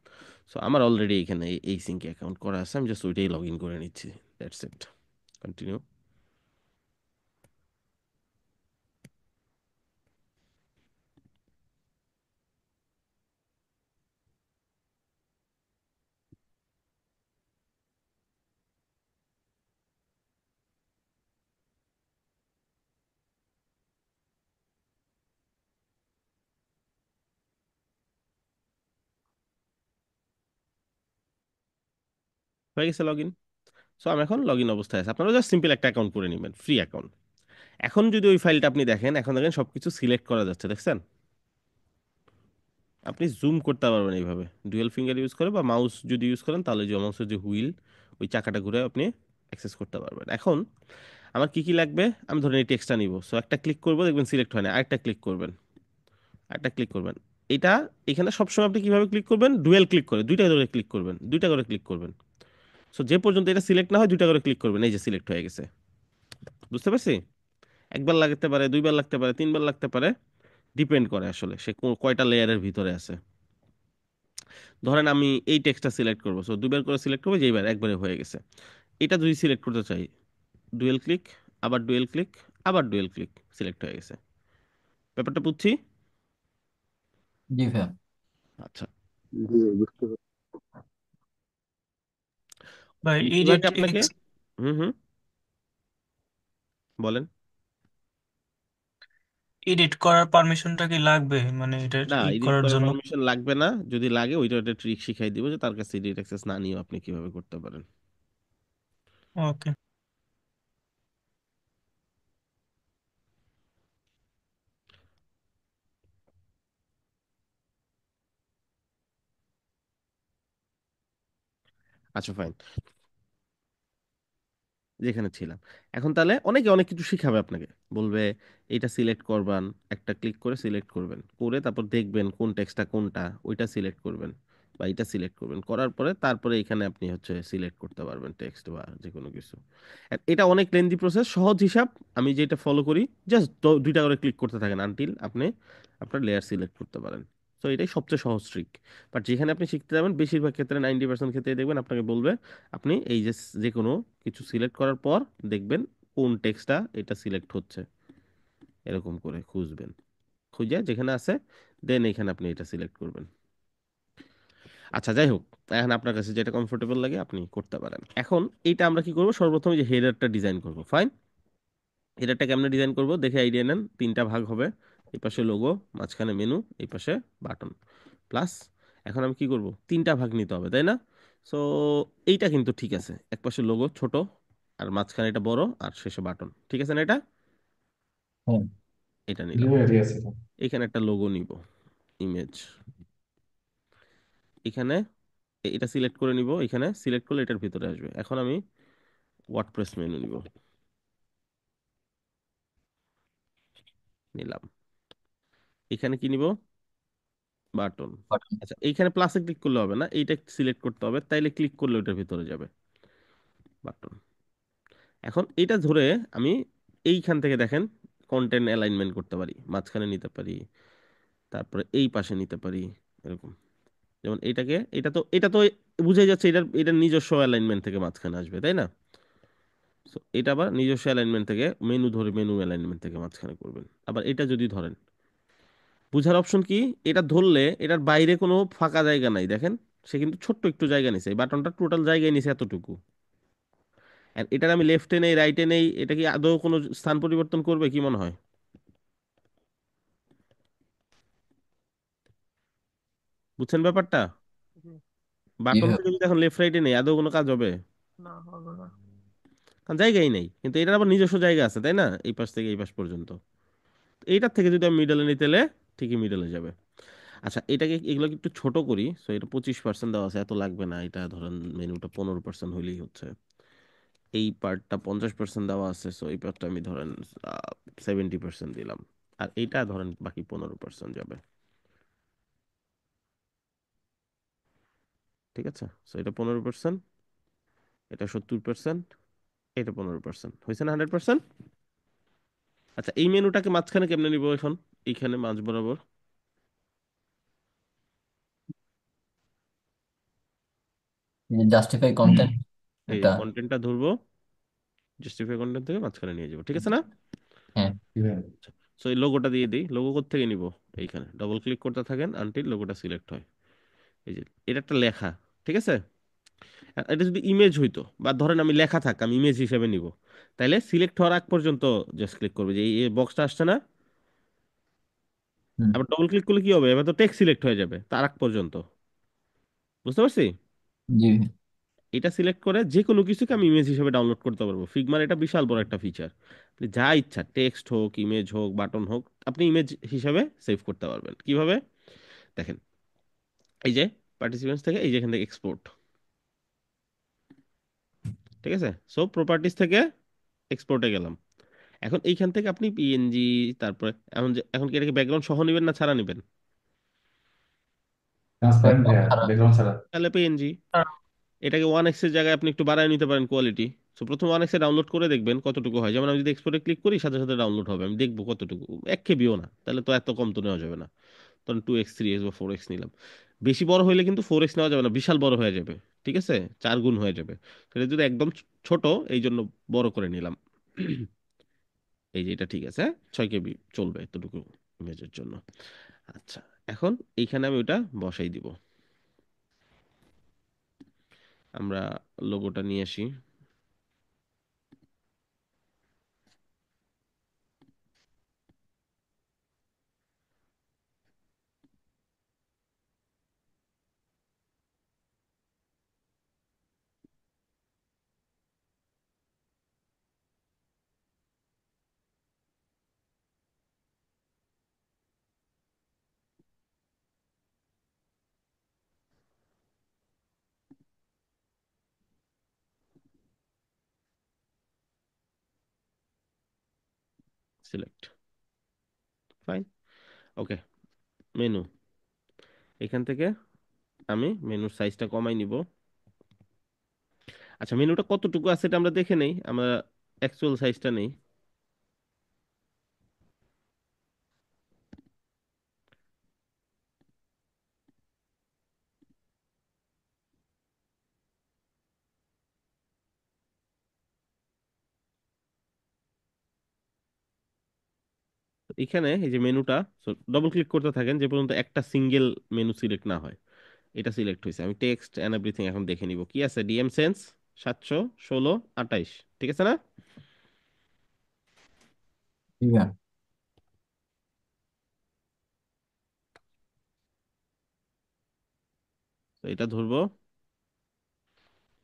So আমার অলরেডি এখানে এই সিঙ্কে অ্যাকাউন্ট করা আছে, আমি জাস্ট ওইটাই লগ ইন করে নিচ্ছি, দ্যাটস ইট। কন্টিনিউ। হয়ে গেছে লগ ইন। সো আমি এখন লগ ইন অবস্থায় আছে, আপনারা জাস্ট সিম্পল একটা অ্যাকাউন্ট করে নেবেন, ফ্রি অ্যাকাউন্ট। এখন যদি ওই ফাইলটা আপনি দেখেন, এখন দেখেন সবকিছু সিলেক্ট করা যাচ্ছে, দেখছেন? আপনি জুম করতে পারবেন এইভাবে ডুয়েল ফিঙ্গার ইউজ করে, বা মাউস যদি ইউজ করেন তাহলে যে মাউসের যে হুইল, ওই চাকাটা ঘুরে আপনি অ্যাক্সেস করতে পারবেন। এখন আমার কি কি লাগবে, আমি ধরেন এই টেক্সটটা নিব, সো একটা ক্লিক করবো, দেখবেন সিলেক্ট হয় না, আরেকটা ক্লিক করবেন, আরেকটা ক্লিক করবেন। এটা এখানে সবসময় আপনি কিভাবে ক্লিক করবেন, ডুয়েল ক্লিক করে, দুইটা করে ক্লিক করবেন, দুইটা করে ক্লিক করবেন। সো যে পর্যন্ত এটা সিলেক্ট না হয় দুইটা করে ক্লিক করবেন, এই যে সিলেক্ট হয়ে গেছে। বুঝতে পারছি? একবার লাগতে পারে, দুইবার লাগতে পারে, তিনবার লাগতে পারে, ডিপেন্ড করে আসলে সে কয়টা লেয়ারের ভিতরে আছে। ধরেন আমি এই টেক্সটটা সিলেক্ট করবো, সো দুইবার করে সিলেক্ট করবো, যেইবার একবারে হয়ে গেছে। এটা যদি সিলেক্ট করতে চাই, ডুয়েল ক্লিক, আবার ডুয়েল ক্লিক, আবার ডুয়েল ক্লিক, সিলেক্ট হয়ে গেছে। ব্যাপারটা বুঝছি? জি ভাইয়া। আচ্ছা, জি, বুঝতে পারছি। ভাই একটু এডিট আগে আপনাকে, হুম হুম, বলেন। এডিট করার পারমিশনটা কি লাগবে, মানে এটা না, ই এডিট করার করার জন্য? পারমিশন লাগবে না, যদি লাগে ওইটা একটা ট্রিক শিখাই দিব, যে তার কাছে এডিট অ্যাক্সেস না নিয়েও আপনি কিভাবে করতে পারেন। ওকে। আচ্ছা ফাইন, যেখানে ছিলাম, এখন তাহলে অনেকে অনেক কিছু শিখাবে আপনাকে, বলবে এটা সিলেক্ট করবেন, একটা ক্লিক করে সিলেক্ট করবেন, করে তারপর দেখবেন কোন টেক্সটটা কোনটা, ওইটা সিলেক্ট করবেন, বা এটা সিলেক্ট করবেন, করার পরে তারপরে এখানে আপনি হচ্ছে সিলেক্ট করতে পারবেন টেক্সট বা যে কোনো কিছু। আর এটা অনেক লেন্দি প্রসেস, সহজ হিসাব আমি যেটা ফলো করি, জাস্ট দুইটা করে ক্লিক করতে থাকেন আনটিল আপনি আপনার লেয়ার সিলেক্ট করতে পারেন। তো এটাই সবচেয়ে সহজ ট্রিক। বাট যেখানে আপনি শিখতে যাবেন, বেশিরভাগ ক্ষেত্রে 90% ক্ষেত্রে দেখবেন আপনাকে বলবে আপনি এই যে কোনো কিছু সিলেক্ট করার পর দেখবেন কোন টেক্সটটা এটা সিলেক্ট হচ্ছে, এরকম করে খুঁজবেন, খুঁজে যেখানে আছে দেন এখানে আপনি এটা সিলেক্ট করবেন। আচ্ছা যাই হোক, এখন আপনার কাছে যেটা কমফোর্টেবল লাগে আপনি করতে পারেন। এখন এইটা আমরা কি করব, সর্বপ্রথম যে হেডারটা ডিজাইন করব, ফাইন। এটা কেমনে ডিজাইন করব দেখে আইডিয়া নেন। তিনটা ভাগ হবে, এই পাশে লোগো, মাঝখানে মেনু, এই পাশে বাটন প্লাস। এখন আমি কি করব, তিনটা ভাগ নিতে হবে তাই না? সো এইটা কিন্তু ঠিক আছে, এক পাশে লোগো ছোট, আর মাঝখানে এটা বড়, আর শেষে বাটন, ঠিক আছে না এটা? হ্যাঁ। এটা জি নিলাম। ভাইয়া, ঠিক আছে। এখানে একটা লোগো নিব, ইমেজ, এখানে এটা সিলেক্ট করে নিব, এখানে সিলেক্ট করলে এটার ভিতরে আসবে। এখন আমি ওয়ার্ডপ্রেস মেনু নিব, নিলাম। এখানে কি নিব, বাটন। বাটন। আচ্ছা এইখানে প্লাসে ক্লিক করলে হবে না, এইটা সিলেক্ট করতে হবে, তাইলে ক্লিক করলে ওটার ভিতরে যাবে বাটন। এখন এটা ধরে আমি এইখান থেকে দেখেন কন্টেন্ট অ্যালাইনমেন্ট করতে পারি, মাঝখানে নিতে পারি, তারপরে এই পাশে নিতে পারি, এরকম। যেমন এটাকে, এটা তো বুঝাই যাচ্ছে এটার নিজস্ব অ্যালাইনমেন্ট থেকে মাঝখানে আসবে তাই না? So, এটা আবার নিজস্ব অ্যালাইনমেন্ট থেকে মেনু ধরে মেনু অ্যালাইনমেন্ট থেকে মাঝখানে করবেন। আবার এটা যদি ধরেন, বুঝার অপশন কি, এটা ধরলে এটার বাইরে কোনো ফাঁকা জায়গা নাই দেখেন, সে কিন্তু ছোট্ট একটু জায়গা নিছে, এই বাটনটা টোটাল জায়গায় নিছে এতটুকু। আর এটার আমি লেফটে নেই রাইটে নেই, এটা কি আদৌ কোনো স্থান পরিবর্তন করবে কি মনে হয়? বুঝছেন ব্যাপারটা? জি। জি বাটন ভাইয়া। থেকে যদি এখন লেফট রাইটে নেই, আদৌ কোনো কাজ হবে? না, হবে না। কারণ জায়গাই নেই, কিন্তু এটার আবার নিজস্ব জায়গা আছে তাই না, এই পাশ থেকে এই পাশ পর্যন্ত। এইটার থেকে যদি আমি মিডলে নিতে এলে ঠিকই মিডলে যাবে। আচ্ছা এটাকে এগুলোকে একটু ছোট করি, সো এটা 25% দেওয়া আছে, এত লাগবে না, এটা ধরেন মেনুটা 15% হইলেই হচ্ছে। এই পার্টটা 50% দেওয়া আছে, সো এই পার্টটা আমি ধরেন 70% দিলাম। আর এইটা ধরেন বাকি 15% যাবে, ঠিক আছে? সো এটা 15%, এটা 70%, এটা 15%, হয়েছে না 100%? আচ্ছা এই মেনুটাকে মাঝখানে কেমনে নিব এখন, এইখানে মাঝ বরাবর জাস্টিফাই কন্টেন্ট এই এটা। কন্টেন্টটা ধরবো, জাস্টিফাই কন্টেন্ট থেকে মাঝখানে নিয়ে যাবো, ঠিক আছে না? হ্যাঁ। জি ভাইয়া। সো এই লোগোটা দিয়ে দিই, লোগো থেকে নিব, এইখানে ডবল ক্লিক করতে থাকেন আনটিল লোগোটা সিলেক্ট হয়। এই যে এটা একটা লেখা, ঠিক আছে? আর এটা যদি ইমেজ হইতো, বা ধরেন আমি লেখা থাক আমি ইমেজ হিসেবে নিব, তাইলে সিলেক্ট হওয়ার আগ পর্যন্ত জাস্ট ক্লিক করবে, যে এই বক্সটা আসছে না, হুম। আবার ডবল ক্লিক করলে কি হবে, এবার তো টেক্সট সিলেক্ট হয়ে যাবে তার আগ পর্যন্ত। বুঝতে পারছি? জি ভাইয়া। এটা সিলেক্ট করে যে কোনো কিছুকে আমি ইমেজ হিসেবে ডাউনলোড করতে পারবো। ফিগমার এটা বিশাল বড় একটা ফিচার, আপনি যা ইচ্ছা টেক্সট হোক, ইমেজ হোক, বাটন হোক, আপনি ইমেজ হিসাবে সেভ করতে পারবেন। কিভাবে দেখেন, এই যে পার্টিসিপেন্টস থেকে এই যে এখান থেকে এক্সপোর্ট, ঠিক আছে? সো প্রপার্টিস থেকে এক্সপোর্টে গেলাম। এখন এইখান থেকে আপনি পিএনজি, তারপরে এখন কি এটাকে ব্যাকগ্রাউন্ড সহ নেবেন না ছাড়া নেবেন? ট্রান্সপারেন্ট ব্যাকগ্রাউন্ড ভাইয়া, ছাড়া। ব্যাকগ্রাউন্ড ছাড়া। তাহলে পিএনজি। আর এটাকে 1x এর জায়গায় আপনি একটু বাড়ায় নিতে পারেন কোয়ালিটি। সো প্রথম 1x এ ডাউনলোড করে দেখবেন কতটুকু হয়। যেমন আমি যদি এক্সপোর্টে ক্লিক করি সাথে সাথে ডাউনলোড হবে, আমি দেখবো কতটুকু, 1 কেবিও না, তাহলে তো এত কম তো নেওয়া যাবে না। তখন 2x 3x বা 4x নিলাম। বেশি বড় হইলে কিন্তু 4x নেওয়া যাবে না, বিশাল বড় হয়ে যাবে, ঠিক আছে? 4 গুণ হয়ে যাবে। সেটা যদি একদম ছোট, এই জন্য বড় করে নিলাম। এই যে এটা ঠিক আছে, 6 কেবি চলবে এতটুকু ইমেজের জন্য। আচ্ছা এখন এইখানে আমি ওটা বসাই দিব। আমরা লোগোটা নিয়ে আসি, সিলেক্ট, ফাইন, ওকে। মেনু, এখান থেকে আমি মেনুর সাইজটা কমাই নিব। আচ্ছা মেনুটা কতটুকু আছে এটা আমরা দেখে নেই, আমরা অ্যাকচুয়াল সাইজটা নেই। তো এখানে এই যে মেনুটা, ডবল ক্লিক করতে থাকেন যে পর্যন্ত একটা সিঙ্গেল মেনু সিলেক্ট না হয়। এটা সিলেক্ট হয়েছে, আমি টেক্সট এন্ড এভরিথিং এখন দেখে নিব কি আছে। ডিএম সেন্স 716 28, ঠিক আছে না? জি ভাইয়া। তো এটা ধরবো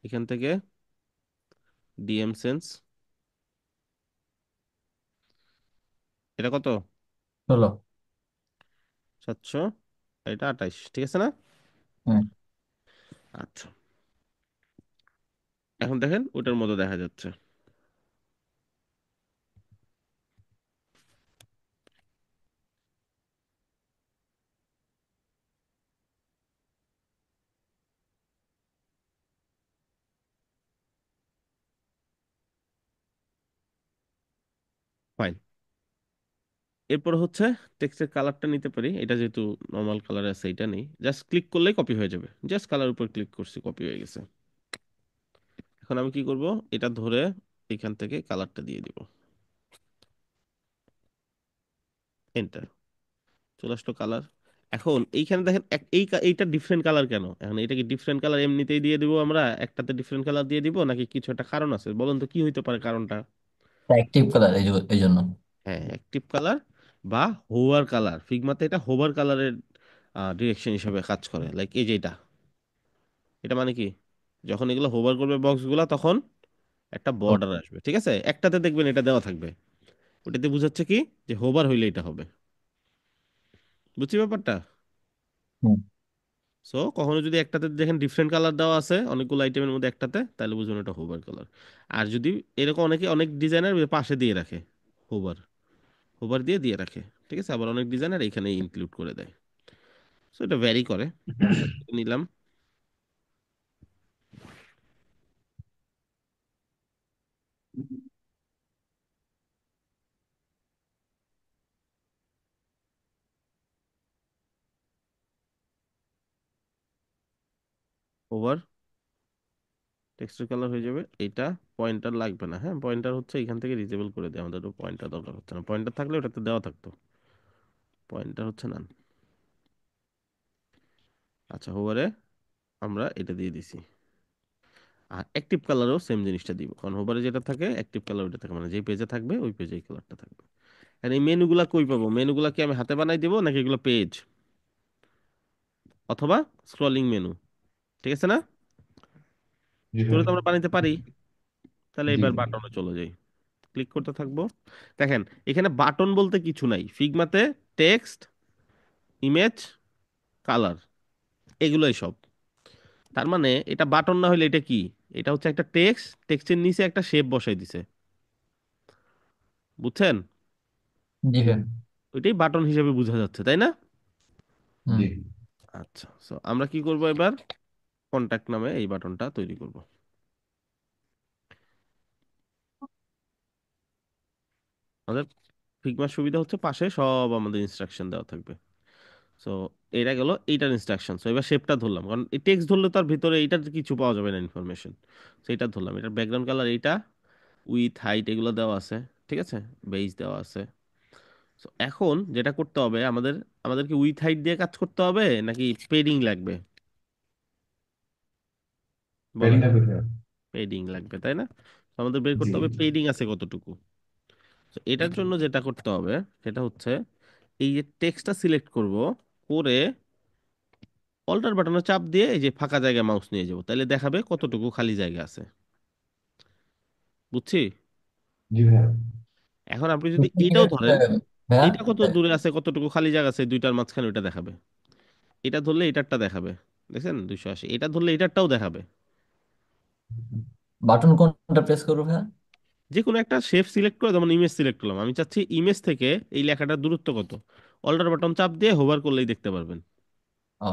এখান থেকে ডিএম সেন্স, এটা কত? 16। 700, এটা 28, ঠিক আছে না? হ্যাঁ। আচ্ছা, এখন দেখেন ওটার মতো দেখা যাচ্ছে। ফাইন। এরপর হচ্ছে টেক্সটের কালারটা নিতে পারি, এটা যেহেতু নর্মাল কালার আছে এটা নেই, জাস্ট ক্লিক করলেই কপি হয়ে যাবে, জাস্ট কালার উপর ক্লিক করছি কপি হয়ে গেছে। এখন আমি কি করব, এটা ধরে এখান থেকে কালারটা দিয়ে দিব, এন্টার, চলে আসলো কালার। এখন এইখানে দেখেন এইটা ডিফারেন্ট কালার কেন? এখন এটা কি ডিফারেন্ট কালার এমনিতেই দিয়ে দিব আমরা, একটাতে ডিফারেন্ট কালার দিয়ে দিব, নাকি কিছু একটা কারণ আছে? বলুন তো কি হইতে পারে কারণটা? অ্যাক্টিভ কালার এই জন্য। হ্যাঁ, অ্যাক্টিভ কালার বা হোভার কালার। ফিগমাতে এটা হোভার কালারের ডিরেকশন হিসেবে কাজ করে, লাইক এই যে এটা মানে কি, যখন এগুলো হোভার করবে বক্সগুলো তখন একটা বর্ডার আসবে, ঠিক আছে? একটাতে দেখবেন এটা দেওয়া থাকবে, ওটাতে বুঝাচ্ছে কি যে হোভার হইলে এটা হবে। বুঝছি ব্যাপারটা? হুম। সো কখনো যদি একটাতে দেখেন ডিফারেন্ট কালার দেওয়া আছে অনেকগুলো আইটেমের মধ্যে একটাতে, তাহলে বুঝুন এটা হোভার কালার। আর যদি এরকম অনেক ডিজাইনার পাশে দিয়ে রাখে হোভার, হোভার দিয়ে দিয়ে রাখে, ঠিক আছে? আবার অনেক ডিজাইনার এখানে ইনক্লুড করে দেয়। সো এটা ভ্যারি করে। নিলাম ওভার, টেক্সচার কালার হয়ে যাবে এটা। পয়েন্টার লাগবে না, হ্যাঁ, পয়েন্টার হচ্ছে এখান থেকে রিজেবল করে দেয়, আমাদের পয়েন্টার দরকার হচ্ছে না। পয়েন্টার থাকলে ওটাতে দেওয়া থাকতো, পয়েন্টার হচ্ছে না। আচ্ছা, হোভারে আমরা এটা দিয়ে দিছি। আর অ্যাক্টিভ কালারও সেম জিনিসটা দিব, কারণ হোভারে যেটা থাকে অ্যাক্টিভ কালার ওইটা থাকে, মানে যে পেজে থাকবে ওই পেজে এই কালারটা থাকবে। আর এই মেনুগুলা কই পাবো? মেনুগুলা কি আমি হাতে বানাই দেবো, নাকি এগুলো পেজ অথবা স্ক্রলিং মেনু? ঠিক আছে না? জি করে ভাইয়া। তো আমরা বানাইতে পারি। তাহলে জি এবার জি। বাটনে চলে যাই, ক্লিক করতে থাকবো। দেখেন এখানে বাটন বলতে কিছু নাই ফিগমাতে, টেক্সট, ইমেজ, কালার, এগুলোই সব। তার মানে এটা বাটন না হলে এটা কি? এটা হচ্ছে একটা টেক্সট, টেক্সটের নিচে একটা শেপ বসাই দিছে, বুঝছেন? জি ভাইয়া। ওইটাই বাটন হিসেবে বোঝা যাচ্ছে, তাই না? হুম। জি। আচ্ছা, সো আমরা কি করব এবার, কন্টাক্ট নামে এই বাটনটা তৈরি করব। আমাদের ফিগমার সুবিধা হচ্ছে পাশে সব আমাদের ইনস্ট্রাকশন দেওয়া থাকবে। সো এটা গেল এইটার ইনস্ট্রাকশন। সো এবার শেপটা ধরলাম, কারণ এই টেক্সট ধরলে তার ভিতরে এইটার কিছু পাওয়া যাবে না ইনফরমেশন। সো এটা ধরলাম, এটার ব্যাকগ্রাউন্ড কালার এইটা, উইথ হাইট এগুলো দেওয়া আছে, ঠিক আছে, বেজ দেওয়া আছে। সো এখন যেটা করতে হবে আমাদের, আমাদেরকে উইথ হাইট দিয়ে কাজ করতে হবে নাকি পেডিং লাগবে? প্যাডিং বলেন। লাগবে ভাইয়া। পেডিং লাগবে, তাই না? তো আমাদের বের জি। করতে হবে পেডিং আছে কতটুকু। তো এটার জন্য যেটা করতে হবে সেটা হচ্ছে এই যে টেক্সটটা সিলেক্ট করব, করে অল্টার বাটনে চাপ দিয়ে এই যে ফাঁকা জায়গায় মাউস নিয়ে যাব, তাহলে দেখাবে কতটুকু খালি জায়গা আছে। বুঝছি? জি ভাইয়া। এখন আপনি যদি তুমি কি এইটাও ধরেন, ভাইয়া? এইটা কত দূরে আছে, কতটুকু খালি জায়গা আছে দুইটার মাঝখানে, ওইটা দেখাবে। এটা ধরলে এটারটা দেখাবে, দেখছেন 280, এটা ধরলে এটারটাও দেখাবে। বাটন কোনটা প্রেস করবো ভাইয়া? যে কোনো একটা শেপ সিলেক্ট করে, যেমন ইমেজ সিলেক্ট করলাম, আমি চাচ্ছি ইমেজ থেকে এই লেখাটার দূরত্ব কত, অল্টার বাটন চাপ দিয়ে হোভার করলেই দেখতে পারবেন, ও।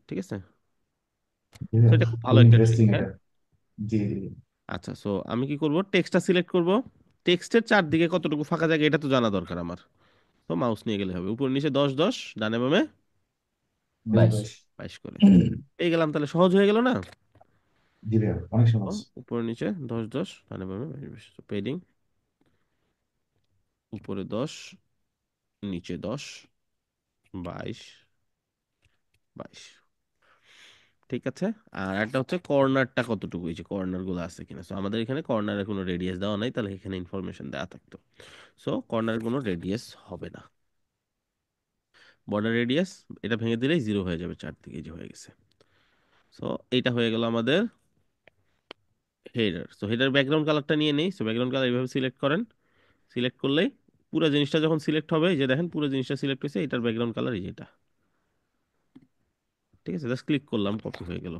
ঠিক আছে? জি তো ভাইয়া, এটা খুব ভালো খুব একটা ট্রিক, ইন্টারেস্টিং হ্যাঁ। এটা। জি জি। আচ্ছা, সো আমি কি করব, টেক্সটটা সিলেক্ট করব, টেক্সটের চারদিকে কতটুকু ফাঁকা জায়গা এটা তো জানা দরকার আমার। তো মাউস নিয়ে গেলে হবে, উপর নিচে 10 10, ডানে বামে 22। 22 করে এই গেলাম, তাহলে সহজ হয়ে গেল না? জি ভাইয়া, অনেক তো সহজ। উপর নিচে 10 10, ডানে বামে 22 পেডিং, উপরে 10, নিচে 10, 22 22, ঠিক আছে। আর একটা হচ্ছে কর্নারটা কতটুকু, এই যে কর্নার গুলো আছে কিনা। সো আমাদের এখানে কর্নারের কোনো রেডিয়াস দেওয়া নাই, তাহলে এখানে ইনফরমেশন দেওয়া থাকতো। সো কর্নারের কোনো রেডিয়াস হবে না। বর্ডার রেডিয়াস এটা ভেঙে দিলেই জিরো হয়ে যাবে, চারদিকে যে হয়ে গেছে। সো এইটা হয়ে গেল আমাদের হেডার। সো হেডার ব্যাকগ্রাউন্ড কালারটা নিয়ে নেই। সো ব্যাকগ্রাউন্ড কালার এইভাবে সিলেক্ট করেন। সিলেক্ট করলেই পুরো জিনিসটা যখন সিলেক্ট হবে, এই যে দেখেন পুরো জিনিসটা সিলেক্ট হয়েছে, এটার ব্যাকগ্রাউন্ড কালার এই যেটা। ঠিক আছে, জাস্ট ক্লিক করলাম, কপি হয়ে গেল।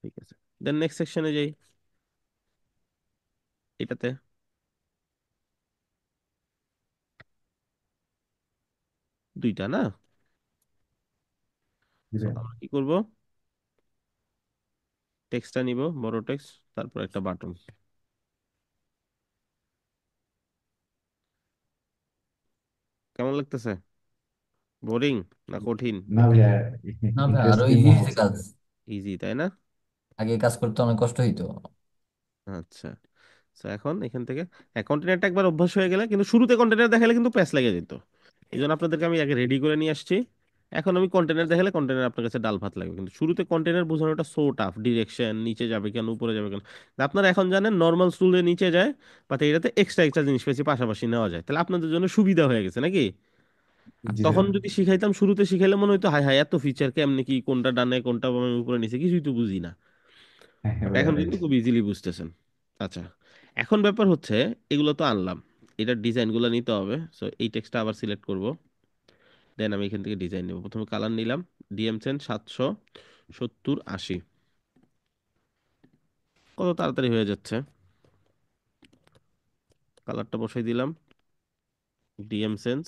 ঠিক আছে, দেন নেক্সট সেকশনে যাই। এটাতে দুইটা না। জি সো ভাইয়া। আমরা কি করব, টেক্সটটা নিব, বড় টেক্সট, তারপর একটা বাটন। কেমন লাগতেছে? বোরিং না কঠিন? না ভাইয়া, না ভাই, আরো ইন্টারেস্টিং ইজি মনে হয়েছে হচ্ছে। কাজ। ইজি তাই না? আগে কাজ করতে অনেক কষ্ট হইতো। আচ্ছা। তো এখন এখান থেকে কন্টেনারটা একবার অভ্যাস হয়ে গেলে, কিন্তু শুরুতে কন্টেনার দেখালে কিন্তু প্যাচ লেগে যেত। এই জন্য আপনাদেরকে আমি আগে রেডি করে নিয়ে আসছি। এখন আমি কন্টেনার দেখালে কন্টেনার আপনার কাছে ডাল ভাত লাগবে, কিন্তু শুরুতে কন্টেনার বোঝানোটা সো টাফ। ডিরেকশন, নিচে যাবে কেন, উপরে যাবে কেন। আপনারা এখন জানেন নর্মাল স্টুলে নিচে যায়, বাট এটাতে এক্সট্রা এক্সট্রা জিনিস পেয়েছি পাশাপাশি নেওয়া যায়, তাহলে আপনাদের জন্য সুবিধা হয়ে গেছে নাকি। আর জি তখন ভাইয়া। যদি শিখাইতাম, শুরুতে শিখাইলে মনে হতো হাই হাই এত ফিচার কেমনে, কি কোনটা ডানে কোনটা বামে উপরে নিচে কিছুই তো বুঝি না। হ্যাঁ বাট ভাইয়া, এখন রাইট। কিন্তু খুব ইজিলি বুঝতেছেন। আচ্ছা, এখন ব্যাপার হচ্ছে এগুলো তো আনলাম, এটার ডিজাইনগুলো নিতে হবে। সো এই টেক্সটটা আবার সিলেক্ট করব। দেন আমি এখান থেকে ডিজাইন নেব। প্রথমে কালার নিলাম, ডিএমসেন 770 80। কত তাড়াতাড়ি হয়ে যাচ্ছে। কালারটা বসাই দিলাম, ডিএমসেন্স।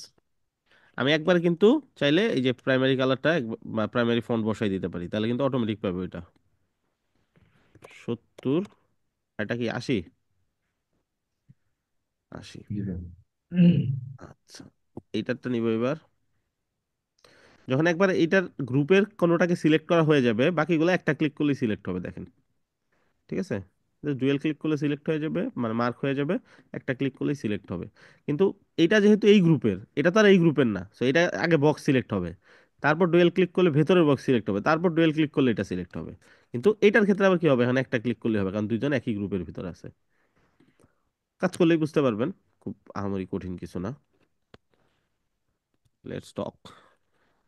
আমি একবার কিন্তু চাইলে এই যে প্রাইমারি কালারটা প্রাইমারি ফন্ট বসাই দিতে পারি, তাহলে কিন্তু অটোমেটিক পাবে ওইটা। 70, এটা কি 80? 80। জি ভাইয়া। আচ্ছা, এইটারটা নিব এবার। যখন একবার এইটার গ্রুপের কোনোটাকে সিলেক্ট করা হয়ে যাবে, বাকিগুলো একটা ক্লিক করলে সিলেক্ট হবে, দেখেন। ঠিক আছে, ডুয়েল ক্লিক করলে সিলেক্ট হয়ে যাবে, মানে মার্ক হয়ে যাবে। একটা ক্লিক করলেই সিলেক্ট হবে। কিন্তু এটা যেহেতু এই গ্রুপের, এটা তো আর এই গ্রুপের না, সো এটা আগে বক্স সিলেক্ট হবে। তারপর ডুয়েল ক্লিক করলে ভেতরের বক্স সিলেক্ট হবে, তারপর ডুয়েল ক্লিক করলে এটা সিলেক্ট হবে। কিন্তু এটার ক্ষেত্রে আবার কি হবে, এখানে একটা ক্লিক করলে হবে, কারণ দুইজন একই গ্রুপের ভিতর আছে। কাজ করলেই বুঝতে পারবেন, খুব আহামরি কঠিন কিছু না। Let's talk.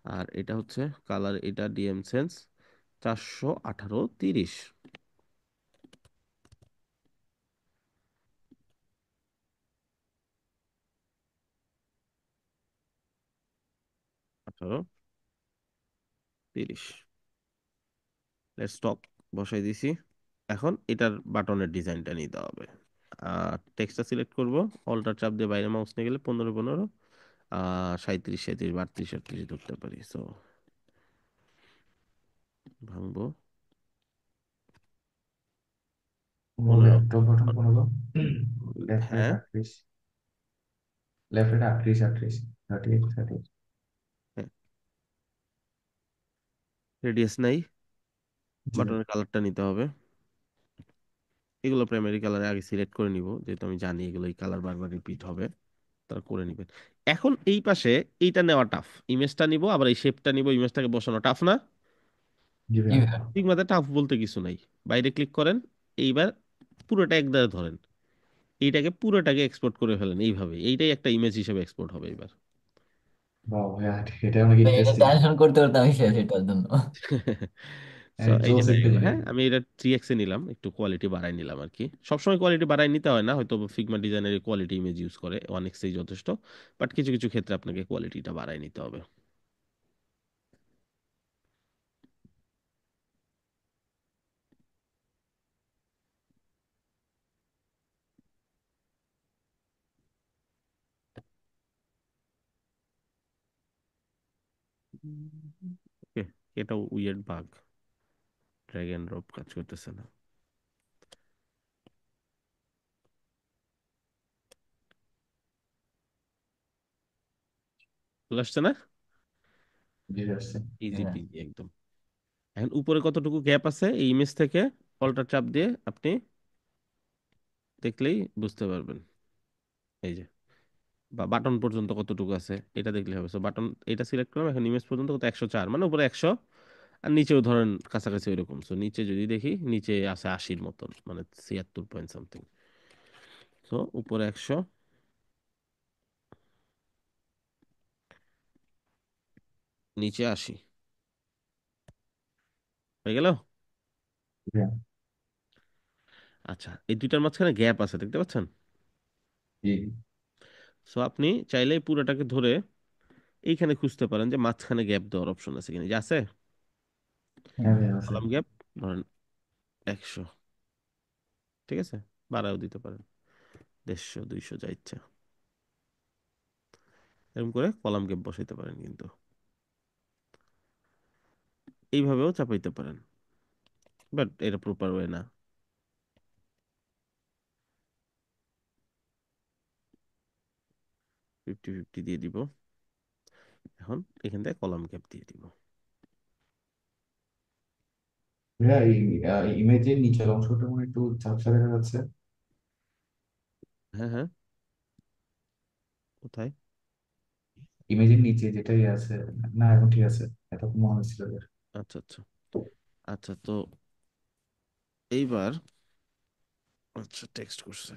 আর এটা হচ্ছে কালার, এটা ডিএম সেন্স 418 30। 18 30। লেটস টক বসাই দিছি। এখন এটার বাটনের ডিজাইনটা নিতে হবে। টেক্সটটা সিলেক্ট করব, অল্টার চাপ দিয়ে বাইরে মাউস নিয়ে গেলে 15 15, 37 37 32 38 ধরতে পারি। সো ভাঙবো, ও ভাইয়া, 15। টপ বটম পনেরো, লেফট রাইট হ্যাঁ 38, লেফট রাইট 38 38, 38 38। হ্যাঁ, রেডিয়াস নাই। জি ভাই। বাটনের কালারটা নিতে হবে। এগুলো প্রাইমারি কালারে আগে সিলেক্ট করে নিব, যেহেতু আমি জানি এগুলো এই কালার বারবার রিপিট হবে। তারা করে নেবেন। এখন এই পাশে এইটা নেওয়া টাফ। ইমেজটা নিব, আবার এই শেপটা নিব, ইমেজটাকে বসানো টাফ না। জি জি ভাইয়া। ভাইয়া। ফিগমাতে টাফ বলতে কিছু নাই। বাইরে ক্লিক করেন, এইবার পুরোটা একদারে ধরেন, এইটাকে পুরোটাকে এক্সপোর্ট করে ফেলেন এইভাবে, এইটাই একটা ইমেজ হিসেবে এক্সপোর্ট হবে এবার। বাহ ভাইয়া, এটা অনেক ভাই, এটা ইন্টারেস্টিং। টেনশন করতে করতে আমি শেষ এটার জন্য। সো এই যে জোস হয়ে একটা গেল। জিনিস। হ্যাঁ, আমি এটা 3x এ নিলাম, একটু কোয়ালিটি বাড়াই নিলাম আর কি। সবসময় কোয়ালিটি বাড়াই নিতে হয় না, হয়তো ফিগমা ডিজাইনের কোয়ালিটি ইমেজ ইউজ করে 1x এই যথেষ্ট। বাট কিছু কিছু ক্ষেত্রে আপনাকে কোয়ালিটিটা বাড়াই নিতে হবে। ওকে, এটাও weird bug, drag and drop কাজ করতেছে না। চলে আসছে না? জি আসছে। ইজি হ্যাঁ। পিজি একদম। এখন উপরে কতটুকু গ্যাপ আছে এই ইমেজ থেকে, অল্টার চাপ দিয়ে আপনি দেখলেই বুঝতে পারবেন। এই যে বা বাটন পর্যন্ত কতটুকু আছে এটা দেখলে হবে। সো বাটন এটা সিলেক্ট করলাম, এখন ইমেজ পর্যন্ত কত, 104, মানে উপরে 100 আর নিচেও ধরেন কাছাকাছি ওইরকম। সো নিচে যদি দেখি, নিচে আছে 80-র মতন, মানে 76 পয়েন্ট সামথিং। সো উপরে 100, নিচে 80 হয়ে গেল। হ্যাঁ, আচ্ছা, এই দুইটার মাঝখানে গ্যাপ আছে, দেখতে পাচ্ছেন? জি। সো আপনি চাইলে পুরোটাকে ধরে এইখানে খুঁজতে পারেন যে মাঝখানে গ্যাপ দেওয়ার অপশন আছে কিনা, যে আছে হ্যাঁ ভাই আছে। কলাম গ্যাপ, ধরেন 100, ঠিক আছে, বাড়াও দিতে পারেন, 150, 200, যা ইচ্ছা, এরকম করে কলাম গ্যাপ বসাইতে পারেন। কিন্তু এইভাবেও চাপাইতে পারেন, বাট এটা প্রপার ওয়ে না। 50-50 দিয়ে দিব। এখন এখান থেকে কলাম গ্যাপ দিয়ে দিব। ভাইয়া এই ইমেজের নিচের অংশটা মনে হয় একটু ঝাপসা দেখা যাচ্ছে। হ্যাঁ, হ্যাঁ, কোথায়? ইমেজের নিচে যেটাই আছে, না এখন ঠিক আছে, এতক্ষণ মনে হচ্ছিল যে। আচ্ছা, আচ্ছা, আচ্ছা, তো এইবার, আচ্ছা, টেক্সট করছে।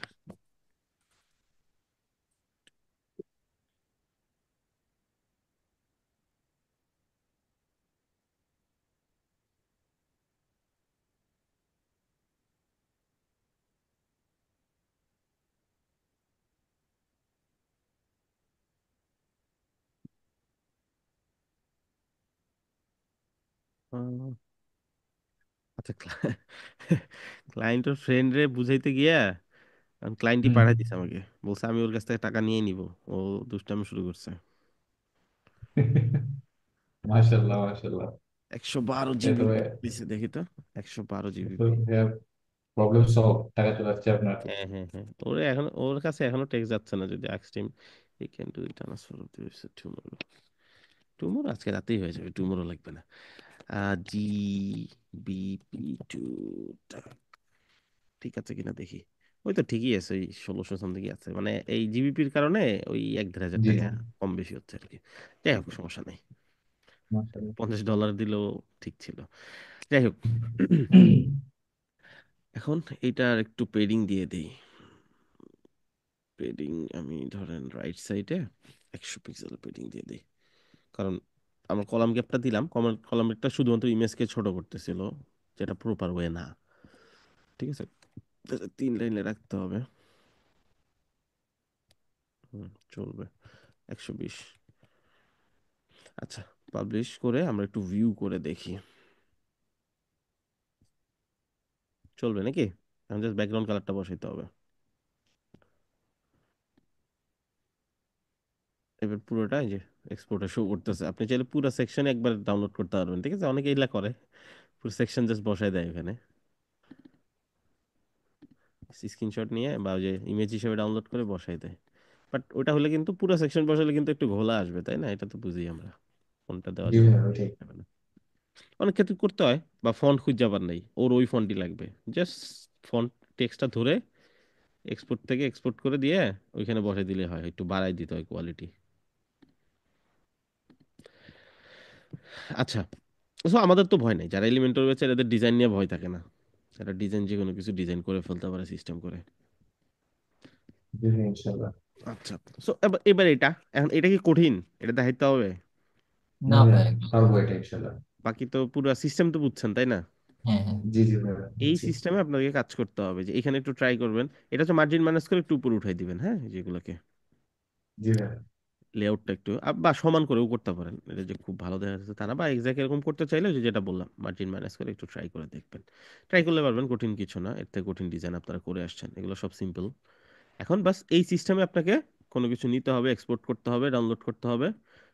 আহ, আচ্ছা, ক্লায়েন্টের ফ্রেন্ড রে বুঝাইতে গিয়া কারণ ক্লায়েন্টই হুম। পাঠাই দিছে আমাকে, বলছে আমি ওর কাছ থেকে টাকা নিয়ে নিব। ও দুষ্টামি শুরু করছে। মাশাল্লাহ মাশাল্লাহ। 112 জিবি তবে দিছে, দেখি তো, 112 জিবি। প্রবলেম সলভ, টাকা চলে আসছে আপনার। হ্যাঁ, হ্যাঁ, হ্যাঁ, ওরে এখন ওর কাছে এখনো টেক্সট যাচ্ছে না, যদি ask him he can do it transfer of this tomorrow. Tomorrow আজকে রাতেই হয়ে যাবে, টুমরো লাগবে না। জি বিপি টু, ঠিক আছে কিনা দেখি। ওই তো ঠিকই আছে, ওই 1600 সামথিং আছে, মানে এই জিবিপির কারণে ওই 1-1.5 হাজার জি টাকা কম বেশি হচ্ছে আর কি। যাই হোক, সমস্যা নেই, মাশাল্লাহ। $50 দিলেও ঠিক ছিল। যাই হোক, এখন এইটার একটু পেডিং দিয়ে দিই। পেডিং আমি ধরেন রাইট সাইডে 100 পিক্সেল পেডিং দিয়ে দিই, কারণ আমার কলাম গ্যাপটা দিলাম, কলাম গ্যাপটা শুধুমাত্র ইমেজকে ছোট করতেছিল, যেটা প্রপার ওয়ে না। ঠিক আছে, 3 লাইনে রাখতে হবে। চলবে, 120। আচ্ছা, পাবলিশ করে আমরা একটু ভিউ করে দেখি, চলবে নাকি? এখন জাস্ট ব্যাকগ্রাউন্ড কালারটা বসাইতে হবে। এবার পুরোটা এই যে এক্সপোর্টে শো করতেছে, আপনি চাইলে পুরো সেকশন একবার ডাউনলোড করতে পারবেন, ঠিক আছে? অনেকে এগুলা করে, পুরো সেকশন জাস্ট বসায় দেয় এখানে, স্ক্রিনশট নিয়ে বা ওই যে ইমেজ হিসেবে ডাউনলোড করে বসায় দেয়। বাট ওটা হলে কিন্তু পুরো সেকশন বসালে কিন্তু একটু ঘোলা আসবে, তাই না? এটা তো বুঝি আমরা, কোনটা দেওয়া জি যাবে ভাইয়া ওইটাই। যাবে না। অনেক ক্ষেত্রে করতে হয়, বা ফন্ট খুঁজে যাবার নাই, ওর ওই ফন্টই লাগবে, জাস্ট ফন্ট টেক্সটটা ধরে এক্সপোর্ট থেকে এক্সপোর্ট করে দিয়ে ওইখানে বসাই দিলে হয়, একটু বাড়াই দিতে হয় কোয়ালিটি। আচ্ছা, তো আমাদের তো ভয় নাই, যারা এলিমেন্টর রয়েছে এদের ডিজাইন নিয়ে ভয় থাকে না, এরা ডিজাইন যে কোনো কিছু ডিজাইন করে ফেলতে পারে সিস্টেম করে। জি ভাইয়া ইনশাল্লাহ। আচ্ছা, সো এবার এবার এটা, এখন এটা কি কঠিন? এটা দেখাইতে হবে। না না ভাইয়া, ভাই একদম। পারবো এটা ইনশাল্লাহ। বাকি তো পুরো সিস্টেম তো বুঝছেন, তাই না? হ্যাঁ, হ্যাঁ। জি জি ভাইয়া এই বুঝছি। সিস্টেমে আপনাকে কাজ করতে হবে, যে এখানে একটু ট্রাই করবেন, এটা হচ্ছে মার্জিন মাইনাস করে একটু উপরে উঠাই দিবেন, হ্যাঁ, যেগুলোকে জি ভাইয়া। লেআউটটা একটু বা সমান করেও করতে পারেন, এটা যে খুব ভালো দেখা যাচ্ছে তা না, বা এক্সাক্ট এরকম করতে চাইলে ওই যে যেটা বললাম মার্জিন মাইনাস করে একটু ট্রাই করে দেখবেন। ট্রাই করলে পারবেন, কঠিন কিছু না, এর থেকে কঠিন ডিজাইন আপনারা করে আসছেন, এগুলো সব সিম্পল। এখন বাস এই সিস্টেমে আপনাকে কোনো কিছু নিতে হবে, এক্সপোর্ট করতে হবে, ডাউনলোড করতে হবে,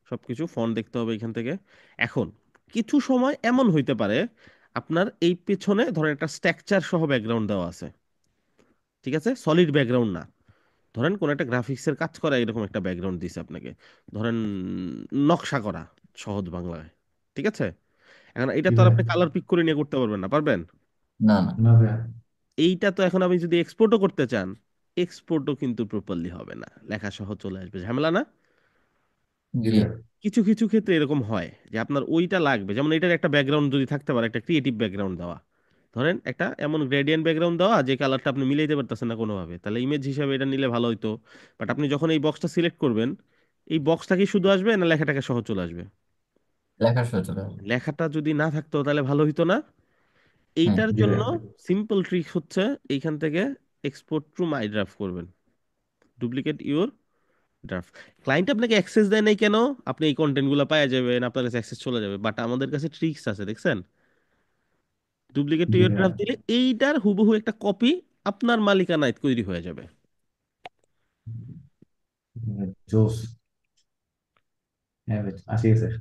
সবকিছু ফন্ট দেখতে হবে এখান থেকে। এখন কিছু সময় এমন হইতে পারে আপনার এই পেছনে ধরেন একটা স্ট্রাকচার সহ ব্যাকগ্রাউন্ড দেওয়া আছে, ঠিক আছে, সলিড ব্যাকগ্রাউন্ড না, ধরেন কোন একটা গ্রাফিক্সের কাজ করা এরকম একটা ব্যাকগ্রাউন্ড দিছে আপনাকে, ধরেন নকশা করা, সহজ বাংলায়, ঠিক আছে? এখন এটা জি তো আর ভাইয়া। আপনি কালার পিক করে নিয়ে করতে পারবেন না, পারবেন? না, না। না ভাইয়া। এইটা তো এখন আপনি যদি এক্সপোর্টও করতে চান, এক্সপোর্টও কিন্তু প্রপারলি হবে না, লেখা সহ চলে আসবে, ঝামেলা না? জি জি। ভাইয়া। কিছু কিছু ক্ষেত্রে এরকম হয় যে আপনার ওইটা লাগবে, যেমন এটার একটা ব্যাকগ্রাউন্ড যদি থাকতে পারে, একটা ক্রিয়েটিভ ব্যাকগ্রাউন্ড দেওয়া, ধরেন একটা এমন গ্রেডিয়েন্ট ব্যাকগ্রাউন্ড দেওয়া যে কালারটা আপনি মিলাইতে পারতেছেন না কোনোভাবে, তাহলে ইমেজ হিসাবে এটা নিলে ভালো হতো। বাট আপনি যখন এই বক্সটা সিলেক্ট করবেন, এই বক্সটা কি শুধু আসবে না লেখাটাকে সহ চলে আসবে? লেখার সাথে চলে আসবে। লেখাটা যদি না থাকতো তাহলে ভালো হতো না? হ্যাঁ। এইটার জি জন্য ভাইয়া। সিম্পল ট্রিক হচ্ছে এইখান থেকে এক্সপোর্ট টু মাই ড্রাফট করবেন, ডুপ্লিকেট ইউর ড্রাফট। ক্লায়েন্ট আপনাকে অ্যাক্সেস দেয় নাই কেন? আপনি এই কন্টেন্টগুলো পাওয়া যাবেন, আপনার কাছে অ্যাক্সেস চলে যাবে, বাট আমাদের কাছে ট্রিক্স আছে, দেখছেন? ডুপ্লিকেট টু জি ইউর ভাইয়া। ড্রাফট দিলে এইটার হুবহু একটা কপি আপনার মালিকানায় তৈরি হয়ে যাবে। জোস। হ্যাঁ ভাই, আসি স্যার।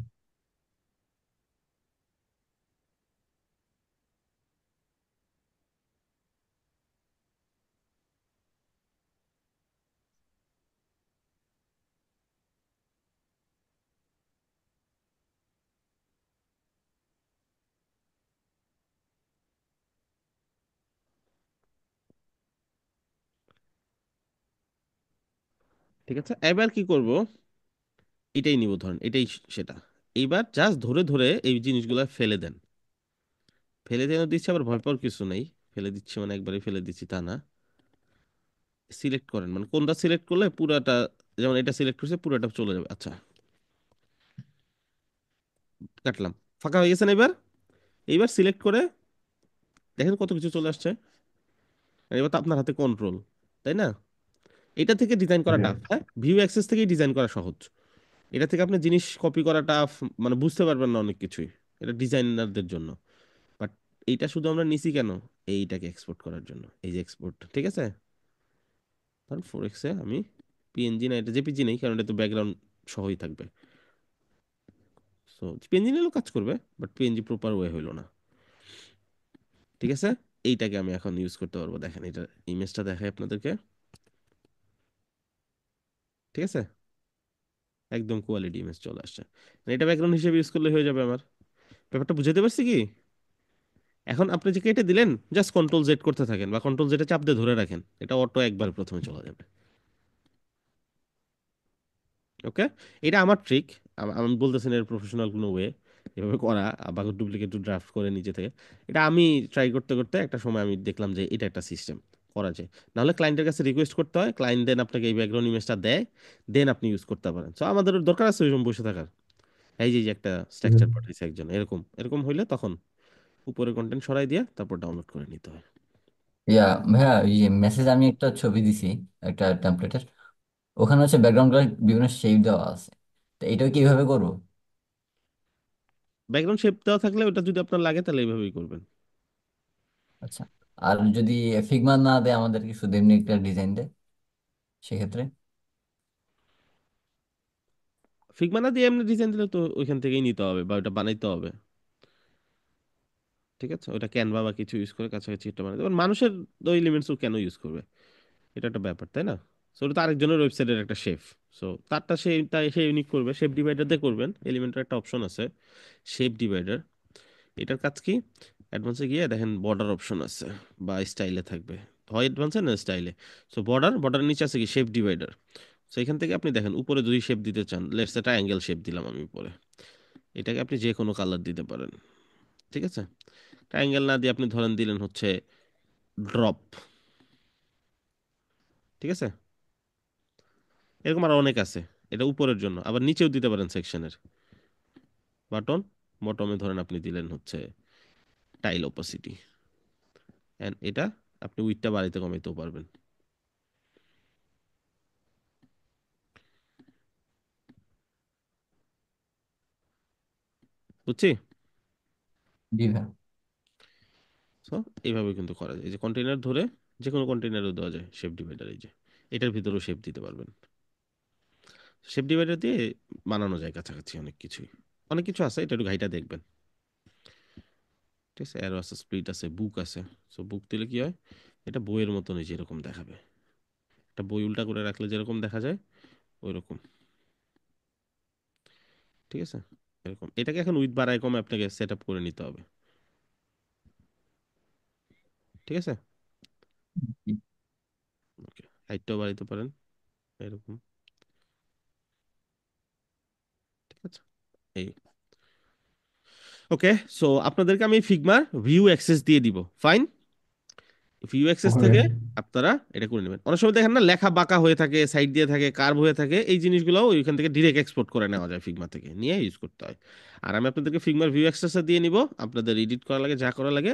ঠিক আছে, এবার কি করব? এটাই নিব, ধরেন এটাই সেটা। এইবার জাস্ট ধরে ধরে এই জিনিসগুলো ফেলে দেন। ফেলে দেন দিচ্ছি, আবার ভয় পাওয়ার কিছু নেই। ফেলে দিচ্ছি মানে একবারে ফেলে দিচ্ছি তা না। সিলেক্ট করেন, মানে কোনটা সিলেক্ট করলে পুরাটা, যেমন এটা সিলেক্ট করছে পুরাটা চলে যাবে। আচ্ছা, কাটলাম, ফাঁকা হয়ে গেছে না এবার? এইবার সিলেক্ট করে দেখেন কত কিছু চলে আসছে। আর এবার তো আপনার হাতে কন্ট্রোল, তাই না? এটা থেকে ডিজাইন জি করা ভাইয়া। টাফ, হ্যাঁ, ভিউ অ্যাক্সেস থেকেই ডিজাইন করা সহজ। এটা থেকে আপনি জিনিস কপি করা টাফ, মানে বুঝতে পারবেন না অনেক কিছুই, এটা ডিজাইনারদের জন্য। বাট এইটা শুধু আমরা নিছি কেন? এইটাকে এক্সপোর্ট করার জন্য, এই যে এক্সপোর্ট, ঠিক আছে? ধরুন 4x আমি পিএনজি, না এটা জেপিজি নেই কারণ এটা তো ব্যাকগ্রাউন্ড সহই থাকবে। সো পিএনজি নিলেও কাজ করবে, বাট পিএনজি প্রপার ওয়ে হইলো না, ঠিক আছে? এইটাকে আমি এখন ইউজ করতে পারবো, দেখেন এটা ইমেজটা দেখাই আপনাদেরকে, ঠিক আছে? একদম কোয়ালিটি ইমেজ চলে আসছে। মানে এটা ব্যাকগ্রাউন্ড হিসেবে ইউজ করলে হয়ে যাবে আমার। ব্যাপারটা বুঝাতে পারছি কি? এখন আপনি যে কেটে দিলেন, জাস্ট কন্ট্রোল জেড করতে থাকেন বা কন্ট্রোল জেডে চাপ দিয়ে ধরে রাখেন, এটা অটো একবার প্রথমে চলে যাবে। ওকে, এটা আমার ট্রিক। আমি বলতেছেন এর প্রফেশনাল কোনো ওয়ে এভাবে করা, বা ডুপ্লিকেট ড্রাফট করে নিজে থেকে। এটা আমি ট্রাই করতে করতে একটা সময় আমি দেখলাম যে এটা একটা সিস্টেম করা যায়। নাহলে ক্লায়েন্টের কাছে রিকোয়েস্ট করতে হয়, ক্লায়েন্ট দেন আপনাকে এই ব্যাকগ্রাউন্ড ইমেজটা দেয়, দেন আপনি ইউজ করতে পারেন। সো আমাদের দরকার আছে ওইরকম বসে থাকার? এই যে যে একটা জি ভাইয়া। স্ট্রাকচার পাঠাইছে একজন, এরকম এরকম হইলে তখন উপরে কন্টেন্ট সরাই দিয়ে তারপর ডাউনলোড করে নিতে হয়। ইয়া ভাইয়া, এই মেসেজ আমি একটা ছবি দিছি একটা টেমপ্লেটের, ওখানে হচ্ছে ব্যাকগ্রাউন্ড গুলো বিভিন্ন শেপ দেওয়া আছে, তো এটাও কিভাবে করবো? ব্যাকগ্রাউন্ড শেপ দেওয়া থাকলে ওটা যদি আপনার লাগে তাহলে এইভাবেই করবেন। আচ্ছা। আর যদি ফিগমা না দেয় আমাদেরকে, শুধু এমনি একটা ডিজাইন দেয়, সেক্ষেত্রে? ফিগমা না দিয়ে এমনি ডিজাইন দিলে তো ওইখান থেকেই নিতে হবে বা ওটা বানাইতে হবে, ঠিক আছে? ওটা ক্যানভা বা কিছু ইউজ করে কাছাকাছি একটা বানাতে, এবার মানুষের ওই এলিমেন্টস কেন ইউজ করবে? এটা একটা ব্যাপার, তাই না? সো ওটা তো আরেকজনের ওয়েবসাইটের একটা শেপ। সো তারটা সে তাই সে ইউনিক করবে, শেপ ডিভাইডার দিয়ে করবেন। এলিমেন্টের একটা অপশন আছে শেপ ডিভাইডার। এটার কাজ কি? অ্যাডভান্সে গিয়ে দেখেন বর্ডার অপশন আছে, বা স্টাইলে থাকবে, হয় অ্যাডভান্সে না স্টাইলে। সো বর্ডারের নিচে আছে কি শেপ ডিভাইডার। সো এখান থেকে আপনি দেখেন উপরে যদি শেপ দিতে চান, লেটস সে ট্রায়াঙ্গেল শেপ দিলাম আমি উপরে, এটাকে আপনি যে কোনো কালার দিতে পারেন, ঠিক আছে? ট্রায়াঙ্গেল না দিয়ে আপনি ধরেন দিলেন হচ্ছে ড্রপ, ঠিক আছে? এরকম আরো অনেক আছে। এটা উপরের জন্য, আবার নিচেও দিতে পারেন সেকশনের বাটন। বটমে ধরেন আপনি দিলেন হচ্ছে টাইল অপাসিটি, এন্ড এটা আপনি উইডথটা বাড়াইতে কমাইতেও পারবেন। বুঝছি? জি ভাইয়া। সো এইভাবে কিন্তু করা যায়, এই যে কন্টেইনার ধরে যে কোনো কন্টেইনারও দেওয়া যায় শেপ ডিভাইডার, এই যে এটার ভিতরেও শেপ দিতে পারবেন। শেপ ডিভাইডার দিয়ে বানানো যায় কাছাকাছি অনেক কিছুই, অনেক কিছু আছে, এটা একটু ঘাইটা দেখবেন, ঠিক আছে? অ্যারো আছে, স্প্লিট আছে, বুক আছে। সো বুক দিলে কি হয়, এটা বইয়ের মতন এই যে এরকম দেখাবে। একটা বই উল্টা করে রাখলে যেরকম দেখা যায় ওই রকম, ঠিক আছে? এরকম এটাকে এখন উইথ বাড়ায় কমে আপনাকে সেট আপ করে নিতে হবে, ঠিক আছে? ওকে, হাইটটাও বাড়াইতে পারেন এরকম। ঠিক আছে, এই ওকে। সো আপনাদেরকে আমি ফিগমার ভিউ অ্যাক্সেস দিয়ে দিব, ফাইন। ভিউ অ্যাক্সেস ওকে। থেকে আপনারা এটা করে নেবেন। অনেক সময় দেখেন না লেখা বাঁকা হয়ে থাকে, সাইড দিয়ে থাকে, কার্ভ হয়ে থাকে, এই জিনিসগুলো ওইখান থেকে ডিরেক্ট এক্সপোর্ট করে নেওয়া যায় ফিগমা থেকে, নিয়ে ইউজ করতে হয়। আর আমি আপনাদেরকে ফিগমার ভিউ অ্যাক্সেসটা দিয়ে নিব, আপনাদের এডিট করা লাগে যা করা লাগে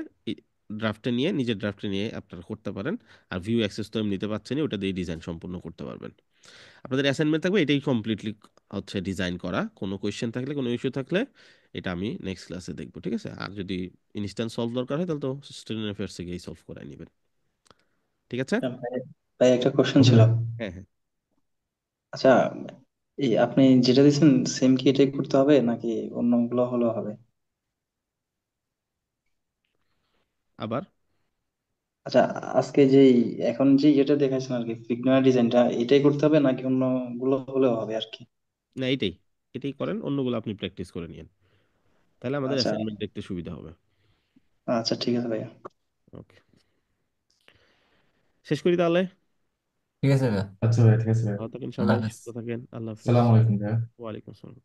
ড্রাফটে নিয়ে, নিজের ড্রাফটে নিয়ে আপনারা করতে পারেন। আর ভিউ অ্যাক্সেস তো এমনিতে পাচ্ছেন, ওটা দিয়ে ডিজাইন সম্পূর্ণ করতে পারবেন। আপনাদের অ্যাসাইনমেন্ট থাকবে এটাই কমপ্লিটলি হচ্ছে ডিজাইন করা। কোনো কোয়েশ্চেন থাকলে, কোনো ইস্যু থাকলে এটা আমি নেক্সট ক্লাসে দেখবো, ঠিক আছে? আর যদি ইনস্ট্যান্ট সলভ দরকার হয় তাহলে তো স্টুডেন্ট অ্যাফেয়ার্সে গিয়েই সলভ করাই নেবেন, ঠিক আছে? ভাই ভাই, একটা কোশ্চেন ওকে। ছিল। হ্যাঁ হ্যাঁ। আচ্ছা, এই আপনি যেটা দিচ্ছেন সেম কি এটাই করতে হবে নাকি অন্যগুলো হলেও হবে? আবার আচ্ছা, আজকে যেই এখন যে যেটা দেখাচ্ছেন আর কি ফিগমা ডিজাইনটা, এটাই করতে হবে নাকি অন্যগুলো হলেও হবে আর কি? না, এটাই এটাই করেন, অন্যগুলো আপনি প্র্যাকটিস করে নিন, তাহলে আমাদের আচ্ছা অ্যাসাইনমেন্ট দেখতে সুবিধা হবে। আচ্ছা, ঠিক আছে ভাইয়া। ওকে, শেষ করি তাহলে। ঠিক আছে ভাইয়া। আচ্ছা ভাই, ঠিক আছে ভাই। ভালো থাকেন আল্লাহ সবাই, হাফেজ। সুস্থ থাকেন, আল্লাহ হাফিজ। সালাম আলাইকুম ভাই। ওয়ালাইকুম আসসালাম।